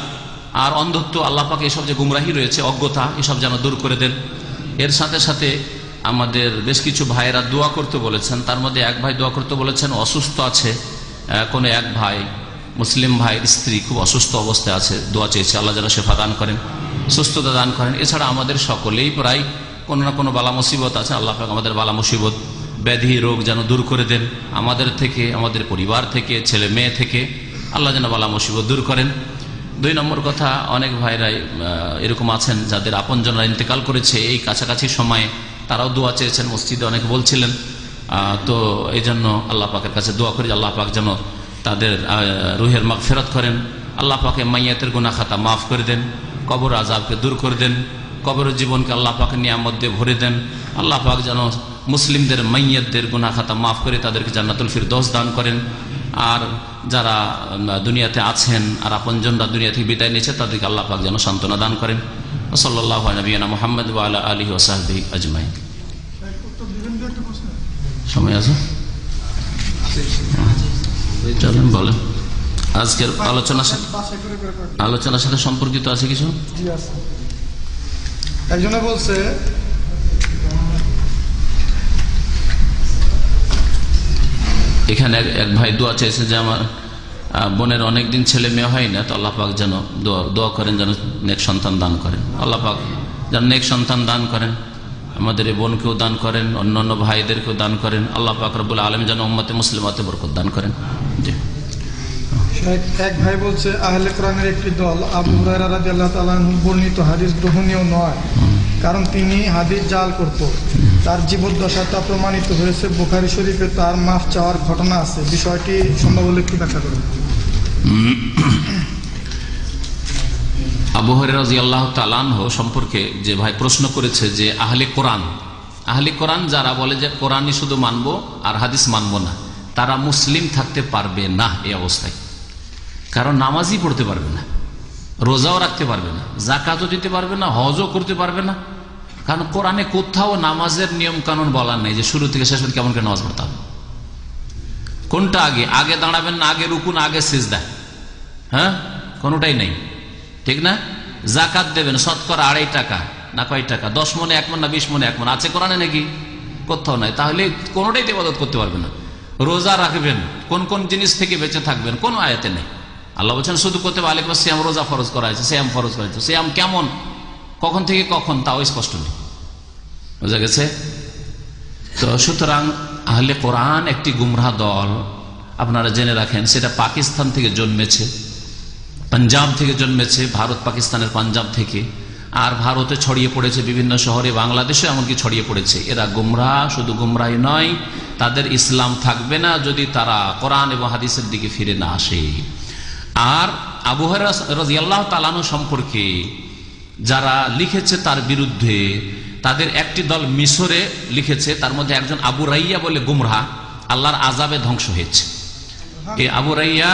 আর অন্ধত্ব, আল্লাহ পাক এসব যে গুমরাহি রয়েছে, অজ্ঞতা, এসব যেন দূর করে দেন। এর সাথে সাথে আমাদের বেশ কিছু ভাইয়েরা দোয়া করতে বলেছেন, তার মধ্যে এক ভাই দোয়া করতে বলেছেন, অসুস্থ আছে কোনো এক ভাই, মুসলিম ভাইয়ের স্ত্রী খুব অসুস্থ অবস্থায় আছে, দোয়া চেয়েছে, আল্লাহ যেন শেফা দান করেন, সুস্থতা দান করেন। এছাড়া আমাদের সকলেই প্রায় কোনো না কোনো বালা মুসিবত আছে, আল্লাহ পাক আমাদের বালা মুসিবত, ব্যাধি, রোগ যেন দূর করে দেন আমাদের থেকে, আমাদের পরিবার থেকে, ছেলে মেয়ে থেকে, আল্লাহ যেন বালা মুসিবত দূর করেন। 2 নম্বর কথা, অনেক ভাইরাই এরকম আছেন যাদের আপনজনরা ইন্তেকাল করেছে এই কাছাকাছি সময়ে, তারাও দোয়া চেয়েছেন, মসজিদে অনেকে বলছিলেন। তো এই জন্য আল্লাহ পাকের কাছে দোয়া করি, আল্লাহ পাক যেন তাদের রুহের মাগফিরাত করেন, আল্লাহ পাকে মাইয়াতের গুনাহ খাতা মাফ করে দেন, কবর আযাবকে দূর করে দেন, কবরের জীবনকে আল্লাহ পাক নিয়ামত দিয়ে ভরে দেন। আল্লাহ পাক যেন মুসলিমদের মাইয়াতদের গুনাহ খাতা মাফ করে তাদেরকে জান্নাতুল ফিরদৌস দান করেন। আর যারা দুনিয়াতে আছেন আর আপনজনরা দুনিয়া থেকে বিদায় নিয়েছে, তাদেরকে আল্লাহ পাক যেন সান্ত্বনা দান করেন। সাল্লাল্লাহু আলা নবিয়িনা মুহাম্মদ ওয়া আলা আলিহি ওয়া সাহবিহি আজমাইন। সময় আছে, চলেন বলেন। আজকের আলোচনার সাথে সম্পর্কিত আছে কিছু? একজনে বলছে এখানে এক ভাই দোয়া চেয়েছে যে আমার বোনের অনেকদিন ছেলে মেয়ে হয় না, তো আল্লাহ পাক যেন দোয়া করেন যেন নেক সন্তান দান করেন, আল্লাহ পাক যেন নেক সন্তান দান করেন, আমাদের এই বোনকেও দান করেন, অন্যান্য ভাইদেরকেও দান করেন, আল্লাহ পাক রব্বুল আলামিন যেন উম্মতে মুসলিমাতে বরকত দান করেন। জি। এক ভাই বলছে আহলে কোরআনের একটি দল আবু হুরায়রা রাদিয়াল্লাহু তাআলা আনহু বর্ণিত হাদিস গ্রহণীয় নয়, কারণ তিনি হাদিস জাল করত। তার জীবদ্দশায় তা প্রমাণিত হয়েছে। বুখারী শরীফে তার মাফ চাওয়ার ঘটনা আছে, বিষয়টি সম্ভব হলে একটু ব্যাখ্যা করুন। আবু হুরায়রা রাদিয়াল্লাহু তাআলা আনহু সম্পর্কে যে ভাই প্রশ্ন করেছে যে আহলে কোরআন যারা বলে যে কোরআনই শুধু মানবো আর হাদিস মানবো না, তারা মুসলিম থাকতে পারবে না এই অবস্থায়। কারণ নামাজই পড়তে পারবে না, রোজাও রাখতে পারবে না, যাকাতও দিতে পারবে না, হজও করতে পারবে না। কারণ কোরআনে কোথাও নামাজের নিয়ম কানুন বলার নেই যে শুরু থেকে শেষ পর্যন্ত কেমন করে নামাজ পড়তে হবে, কোনটা আগে দাঁড়াবেন না, আগে রুকুন, আগে সিজদা, হ্যাঁ, কোনোটাই নেই, ঠিক না? যাকাত দেবেন শতকরা 2.5 টাকা না কয় টাকা, 10 মনে 1 মণ না 20 মনে 1 মণ, আছে কোরআনে নাকি? কোথাও নাই। তাহলে কোনোটাই ইবাদত করতে পারবে না। রোজা রাখবেন, কোন কোন জিনিস থেকে বেঁচে থাকবেন, কোন আয়াতে নেই। আল্লাহ বলছেন শুধু করতে পারলে সিয়াম, রোজা ফরজ করা হয়েছে, সিয়াম ফরজ করা হয়েছে, সিয়াম কেমন, কখন থেকে কখন, তাও স্পষ্ট নেই, বোঝা গেছে? তো সুতরাং আহলে কোরআন একটি গুমরাহ দল, আপনারা জেনে রাখেন। সেটা পাকিস্তান থেকে জন্মেছে, পাঞ্জাব থেকে জন্মেছে, ভারত পাকিস্তানের পাঞ্জাব থেকে, আর ভারতে ছড়িয়ে পড়েছে বিভিন্ন শহরে, বাংলাদেশে এমনকি ছড়িয়ে পড়েছে। এরা গুমরাহ, শুধু গুমরাহই নয়, তাদের ইসলাম থাকবে না যদি তারা কোরআন এবং হাদিসের দিকে ফিরে না আসে। আর আবু হুরায়রা রাদিয়াল্লাহু তাআলা আনহু সম্পর্কে যারা লিখেছে তার বিরুদ্ধে, তাদের একটি দল মিশরে লিখেছে, তার মধ্যে একজন আবু রাইয়া বলে গুমরাহ, আল্লাহর আযাবে ধ্বংস হয়েছে। এই আবু রাইয়া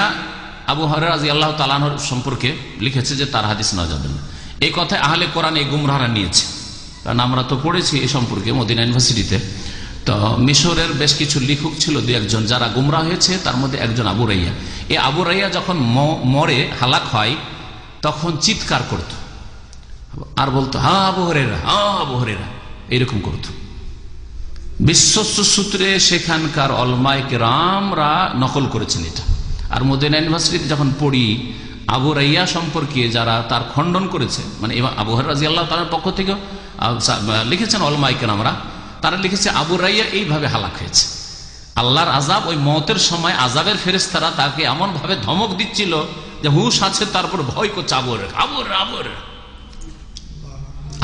আবু হুরায়রা রাদিয়াল্লাহু তাআলা আনহু সম্পর্কে লিখেছে যে তার হাদিস নেওয়া যাবে না। এই কথায় আহলে কোরআন এই গুমরাহরা নিয়েছে, কারণ আমরা তো পড়েছি এই সম্পর্কে মদিনা ইউনিভার্সিটিতে। তো মিশরের বেশ কিছু লেখক ছিল 2-1 যারা গুমরাহ হয়েছে, তার মধ্যে একজন আবু রাইয়া। এই আবু রাইয়া যখন মরে, হালাক হয়, তখন চিৎকার করত আর বলতো হ্যাঁ আবু হুরায়রা, হ্যাঁ আবু হুরায়রা, এইরকম করত। বিশ্বস্ত সূত্রে সেখানকার উলামায়ে কেরামরা নকল করেছেন এটা। আর মদিনা ইউনিভার্সিটিতে যখন পড়ি, আবু রাইয়া সম্পর্কে যারা তার খণ্ডন করেছে, মানে আবু হুরায়রা রাদিয়াল্লাহু তাআলার পক্ষ থেকে লিখেছেন উলামায়ে কেরামরা, তারা লিখেছে আবু রাইয়া এইভাবে হালাক হয়েছে। আল্লাহর আযাব, ওই মওতের সময় আযাবের ফেরেশতারা তাকে এমন ভাবে ধমক দিচ্ছিল যে হুঁশ আছে, তারপর ভয় করছে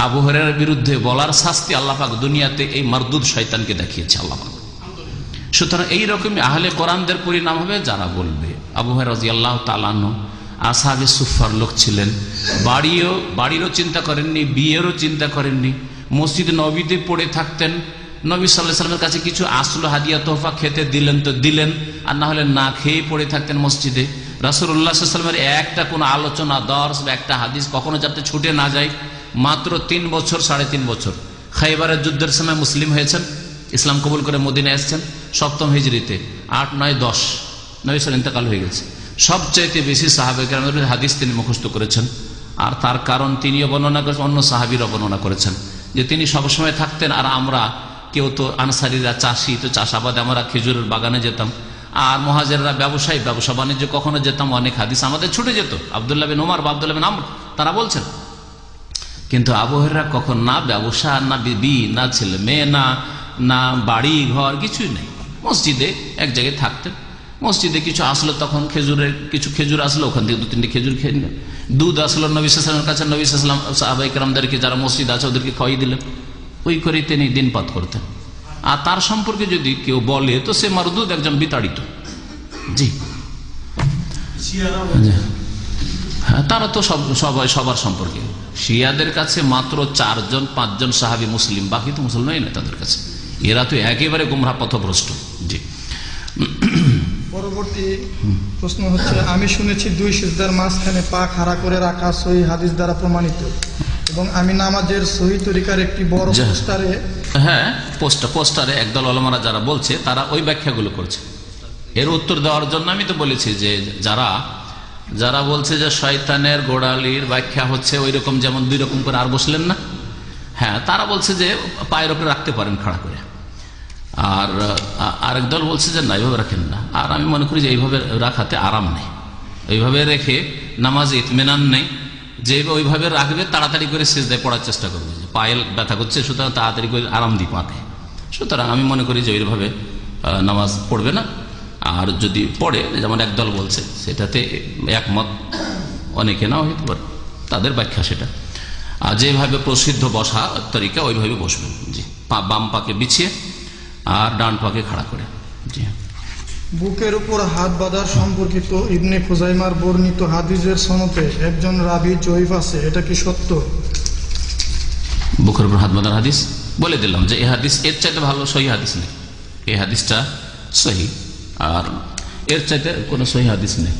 আবু হুরায়রার বিরুদ্ধে বলার শাস্তি আল্লাহ পাক দুনিয়াতে এই মারদুদ শয়তানকে দেখিয়েছে আল্লাহ পাক। সুতরাং এইরকমই আহলে কোরআনদের পরিণাম হবে যারা বলবে আবু হুরায়রা রাদিয়াল্লাহু তাআলা আনহু আসহাবে সুফার লোক ছিলেন। বাড়িরও চিন্তা করেননি, বিয়েরও চিন্তা করেননি। মসজিদ নবীতে পড়ে থাকতেন। নবী সাল্লাল্লাহু আলাইহি ওয়াসাল্লামের কাছে কিছু আসলো হাদিয়া তোহফা খেতে দিলেন তো দিলেন, আর না হলে না খেয়ে পড়ে থাকতেন মসজিদে। রাসূলুল্লাহ সাল্লাল্লাহু আলাইহি ওয়াসাল্লামের একটা কোনো আলোচনা, দর্শ বা একটা হাদিস কখনো যাতে ছুটে না যায়। মাত্র 3 বছর 3.5 বছর খাইবারের যুদ্ধের সময় মুসলিম হয়েছেন, ইসলাম কবুল করে মদিনায় এসেছেন 7ম হিজরিতে। 8, 9, 10 নবী সাল্লাল্লাহু ইন্তেকাল হয়ে গেছে। সবচাইতে বেশি সাহাবায়ে কেরামের হাদিস তিনি মুখস্থ করেছেন। আর তার কারণ তিনিও বর্ণনা করেছেন, অন্য সাহাবীরাও বর্ণনা করেছেন যে তিনি সবসময় থাকতেন। আর আমরা কেউ তো আনসারীরা চাষি, তো চাষাবাদে আমরা খেজুরের বাগানে যেতাম। আর মুহাজিররা ব্যবসায়ী, ব্যবসা বাণিজ্য কখনো যেতাম, অনেক হাদিস আমাদের ছুটে যেত। আব্দুল্লাহ বিন ওমর বা আব্দুল্লাহ বিন আমর তারা বলছেন। কিন্তু আবু হুরায়রা কখন না ব্যবসা, না বিবি, না ছেলে মেয়ে, না বাড়ি ঘর, কিছুই নেই। মসজিদে এক জায়গায় থাকতেন। মসজিদে কিছু আসলো, তখন কিছু খেজুর আসলো, ওখান থেকে 2-3টি খেজুর খেয়ে নিলেন। দুধ আসলো নবী সাল্লাল্লাহু আলাইহি ওয়াসাল্লামের কাছে, নবী সাল্লাল্লাহু আলাইহি ওয়াসাল্লাম সাহাবায়ে কেরামদেরকে যারা মসজিদ আছে ওদেরকে খাওয়াই দিলেন। ওই করে তিনি দিনপাত করতেন। আর তার সম্পর্কে যদি কেউ বলে তো সে মারদুদ, একজন বিতাড়িত। জি হ্যাঁ, তারা তো সবার সম্পর্কে। শিয়াদের কাছে মাত্র 4-5 সাহাবী মুসলিম, বাকি তো মুসলমানই না তাদের কাছে। এরা তো একেবারে গোমরাহ পথভ্রষ্ট। জি পরবর্তী প্রশ্ন হচ্ছে, আমি শুনেছি 2 সিজদার মাঝখানে পা খাড়া করে রাখা সহিহ হাদিস দ্বারা প্রমাণিত, এবং আমি নামাজের সহিহ তরিকার একটি বড় পোস্টারে, হ্যাঁ পোস্টারে একদল ওলামারা যারা বলছে তারা ওই ব্যাখ্যাগুলো করছে। এর উত্তর দেওয়ার জন্য আমি তো বলেছি যে যারা বলছে যে শয়তানের গোড়ালির ব্যাখ্যা হচ্ছে ওই রকম, যেমন 2 রকম করে আর বসলেন না, হ্যাঁ তারা বলছে যে পায়ের উপরে রাখতে পারেন খাড়া করে। আর আরেক দল বলছে যে না, এইভাবে রাখেন না। আর আমি মনে করি যে এইভাবে রাখাতে আরাম নেই, ওইভাবে রেখে নামাজে ইতমিনান নেই। যে ওইভাবে রাখবে তাড়াতাড়ি করে সিজদায় পড়ার চেষ্টা করবে, যে পায়ে ব্যথা করছে সুতরাং তাড়াতাড়ি করে আরাম দিই পাকে। সুতরাং আমি মনে করি যে ওইভাবে নামাজ পড়বে না। আর যদি পড়ে, যেমন একদল বলছে, সেটাতে একমত অনেকে নাও হইতে পারে, তাদের ব্যাখ্যা সেটা। আর যেভাবে প্রসিদ্ধ বসা তরিকা ওইভাবে বসবেন। জি, বাম পাকে বিছিয়ে আর ডান পাকে খাড়া করে। জি, বুকের উপর হাত বাঁধার সম্পর্কিত ইবনে খুজাইমার বর্ণিত হাদিসের সনদে একজন রাবী জয়ীফ আছে, এটা কি সত্য? বুকের উপর হাত বাঁধার হাদিস বলে দিলাম যে এই হাদিস এর চাইতে ভালো সহিহ হাদিস নেই। এই হাদিসটা সহিহ, আর এর চাইতে কোনো সহিহ হাদিস নেই।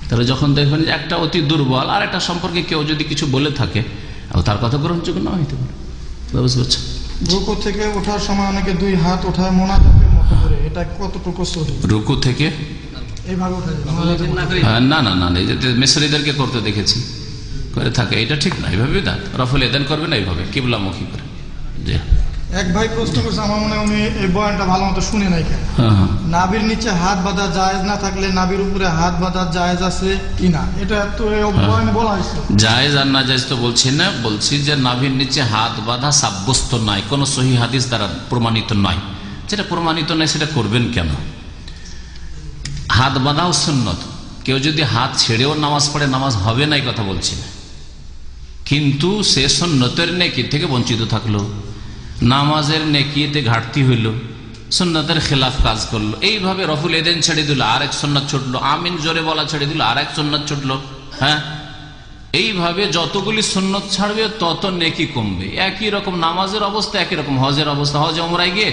তাহলে যখন দেখবেন যে একটা অতি দুর্বল আর একটা সম্পর্কে কেউ যদি কিছু বলে থাকে, তার কথা গ্রহণযোগ্য না হইতে পারে। বুঝতে পারছেন? রুকু থেকে ওঠার সময় অনেকে 2 হাত ওঠায় মোনাজাতের মতো করে, এটা কতটুকু সহিহ? রুকু থেকে এইভাবে ওঠা না, মিশরীদেরকে করতে দেখেছি, করে থাকে, এটা ঠিক না। এইভাবে রফুল এদান করবে না, এইভাবে কিবলামুখী করে। জি, এক ভাই প্রশ্ন করছে, আমার মনে হয় উনি এই বয়ানটা ভালো মতো শুনে নাই কেন। নাভির নিচে হাত বাঁধা জায়েজ না থাকলে নাভির উপরে হাত বাঁধা জায়েজ আছে কিনা, এটা তো বয়ানে বলা হয়েছে। জায়েজ আর না জায়েজ তো বলছি না, বলছি যে নাভির নিচে হাত বাঁধা সাব্যস্ত নয়, কোন সহিহ হাদিস দ্বারা প্রমাণিত নয়। যেটা প্রমাণিত নয় সেটা করবেন কেন? হাত বাঁধাও সুন্নত। কেউ যদি হাত ছেড়েও নামাজ পড়ে, নামাজ হবে না এই কথা বলছি না, কিন্তু সে সুন্নতের নেকি থেকে বঞ্চিত থাকলো, নামাজের নেকিতে ঘাটতি হইল, সুন্নতের খেলাফ কাজ করলো। এইভাবে রফুল এদেন ছেড়ে দিল, আরেক সুন্নাত ছুটলো, আমিন জোরে বলা ছেড়ে দিল, আরেক সুন্নাত ছুটলো। হ্যাঁ, এইভাবে যতগুলি সুন্নত ছাড়বে তত নেকি কমবে। একই রকম নামাজের অবস্থা, একই রকম হজের অবস্থা। হজে উমরায় গিয়ে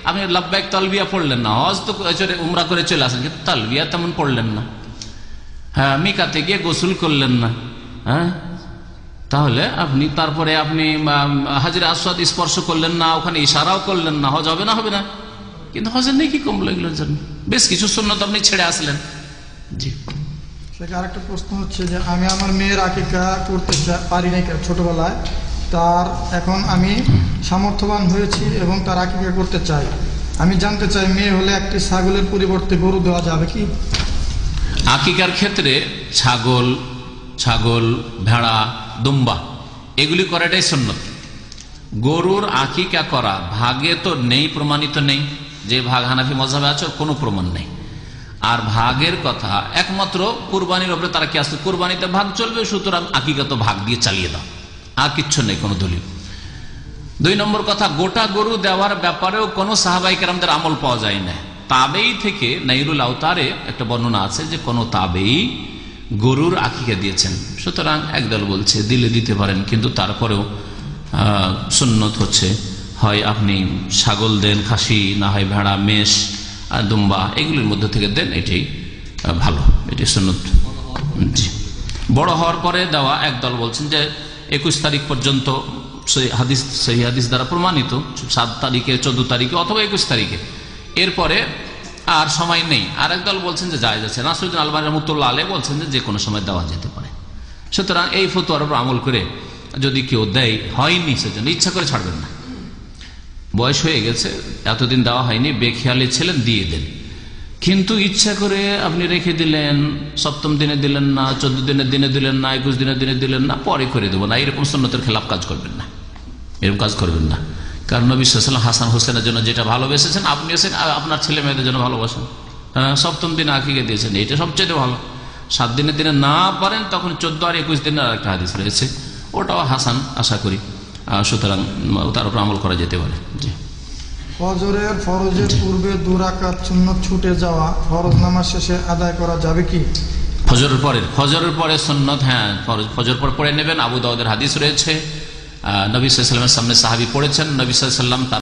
আপনি লাব্বাইক তালবিয়া পড়লেন না, হজ তো উমরা করে চলে আসেন, কিন্তু তালবিয়া তেমন পড়লেন না। হ্যাঁ, মিকাতে গিয়ে গোসল করলেন না। হ্যাঁ, তাহলে আপনি তারপরে আপনি হাজরে আসওয়াদ স্পর্শ করলেন না, ওখানে ইশারাও করলেন না, হজ হবে না? হবে না। কিন্তু হজের নেই কি কমলো এগুলোর জন্য? বেশ কিছু সুন্নত আপনি ছেড়ে আসলেন। জি, সেটা আরেকটা প্রশ্ন হচ্ছে যে আমি আমার মেয়ের আকিকা করতে পারি নাই ছোটবেলায়, তার এখন আমি সামর্থ্যবান হয়েছি এবং তার আকিকা করতে চাই। আমি জানতে চাই, মেয়ে হলে একটি ছাগলের পরিবর্তে গরু দেওয়া যাবে কি? আকিকার ক্ষেত্রে ছাগল, ভেড়া, দুম্বা এগুলি করাটাই সুন্নত। গরুর আকিকা করা ভাগে তো নেই, প্রমাণিত নেই। যে ভাগ হানাফি মাযহাবে আছে কোনো প্রমাণ নেই। আর ভাগের কথা একমাত্র কুরবানির উপরে তারা কি আসছে, কুরবানিতে ভাগ চলবে, সুতরাং আকিকা তো ভাগ দিয়ে চালিয়ে দাও, আর কিচ্ছু নেই কোনো দলিল। 2 নম্বর কথা, গোটা গরু দেওয়ার ব্যাপারেও কোনো সাহাবায়ে কেরামদের আমল পাওয়া যায় না। তাবেই থেকে নাইরুল আওতারে একটা বর্ণনা আছে যে কোনো তাবেই গরুর আকিকা দিয়েছেন। সুতরাং একদল বলছে দিলে দিতে পারেন, কিন্তু তারপরেও সুন্নত হচ্ছে হয় আপনি ছাগল দেন, খাসি, না হয় ভেড়া, মেষ, দুম্বা, এগুলির মধ্যে থেকে দেন, এটাই ভালো, এটি সুন্নত। জি, বড় হওয়ার পরে দেওয়া একদল বলছেন যে 21 তারিখ পর্যন্ত সেই হাদিস দ্বারা প্রমাণিত, 7 তারিখে, 14 তারিখে অথবা 21 তারিখে, এরপরে আর সময় নেই। আর একদল বলছেন যে জায়েজ আছে। নাসিরুদ্দিন আলবানী রাহমাতুল্লাহ আলাইহি বলছেন যে কোনো সময় দেওয়া যেতে পারে। সুতরাং এই ফতোয়ার উপর আমল করে যদি কেউ দেয়, হয়নি সেজন্য ইচ্ছা করে ছাড়বেন না। বয়স হয়ে গেছে, এতদিন দেওয়া হয়নি, বেখেয়ালি ছিলেন, দিয়ে দেন। কিন্তু ইচ্ছা করে আপনি রেখে দিলেন, 7ম দিনে দিলেন না, 14 দিনের দিনে দিলেন না, 21 দিনের দিনে দিলেন না, পরে করে দেবো না, এরকম সুন্নতের খেলাফ কাজ করবেন না, এরকম কাজ করবেন না। কারণ নবী সাল্লাল্লাহু আলাইহি ওয়াসাল্লাম হাসান হোসেনের জন্য যেটা ভালোবেসেছেন, আপনি আপনার ছেলে মেয়েদের জন্য ভালোবাসেন। হ্যাঁ, 7ম দিনে আকিকা দিয়েছেন, এটা সবচেয়ে ভালো। 7 দিনের দিনে না পারেন, তখন 14 আর 21 দিনের একটা হাদিস রয়েছে, ওটাও হাসান আশা করি। সুতরাং তার উপর আমল করা যেতে পারে। জি, ফজরের ফরজের পূর্বে 2 রাকাত সুন্নত ছুটে যাওয়া ফরজ নামাজ শেষে আদায় করা যাবে কি? ফজরের পরে সুন্নত, হ্যাঁ, ফজর পর পড়ে নেবেন। আবু দাউদের হাদিস রয়েছে, নবী সাল্লাল্লাহু আলাইহি ওয়াসাল্লামের সামনে সাহাবী পড়েছেন, নবী সাল্লাল্লাহু আলাইহি ওয়াসাল্লাম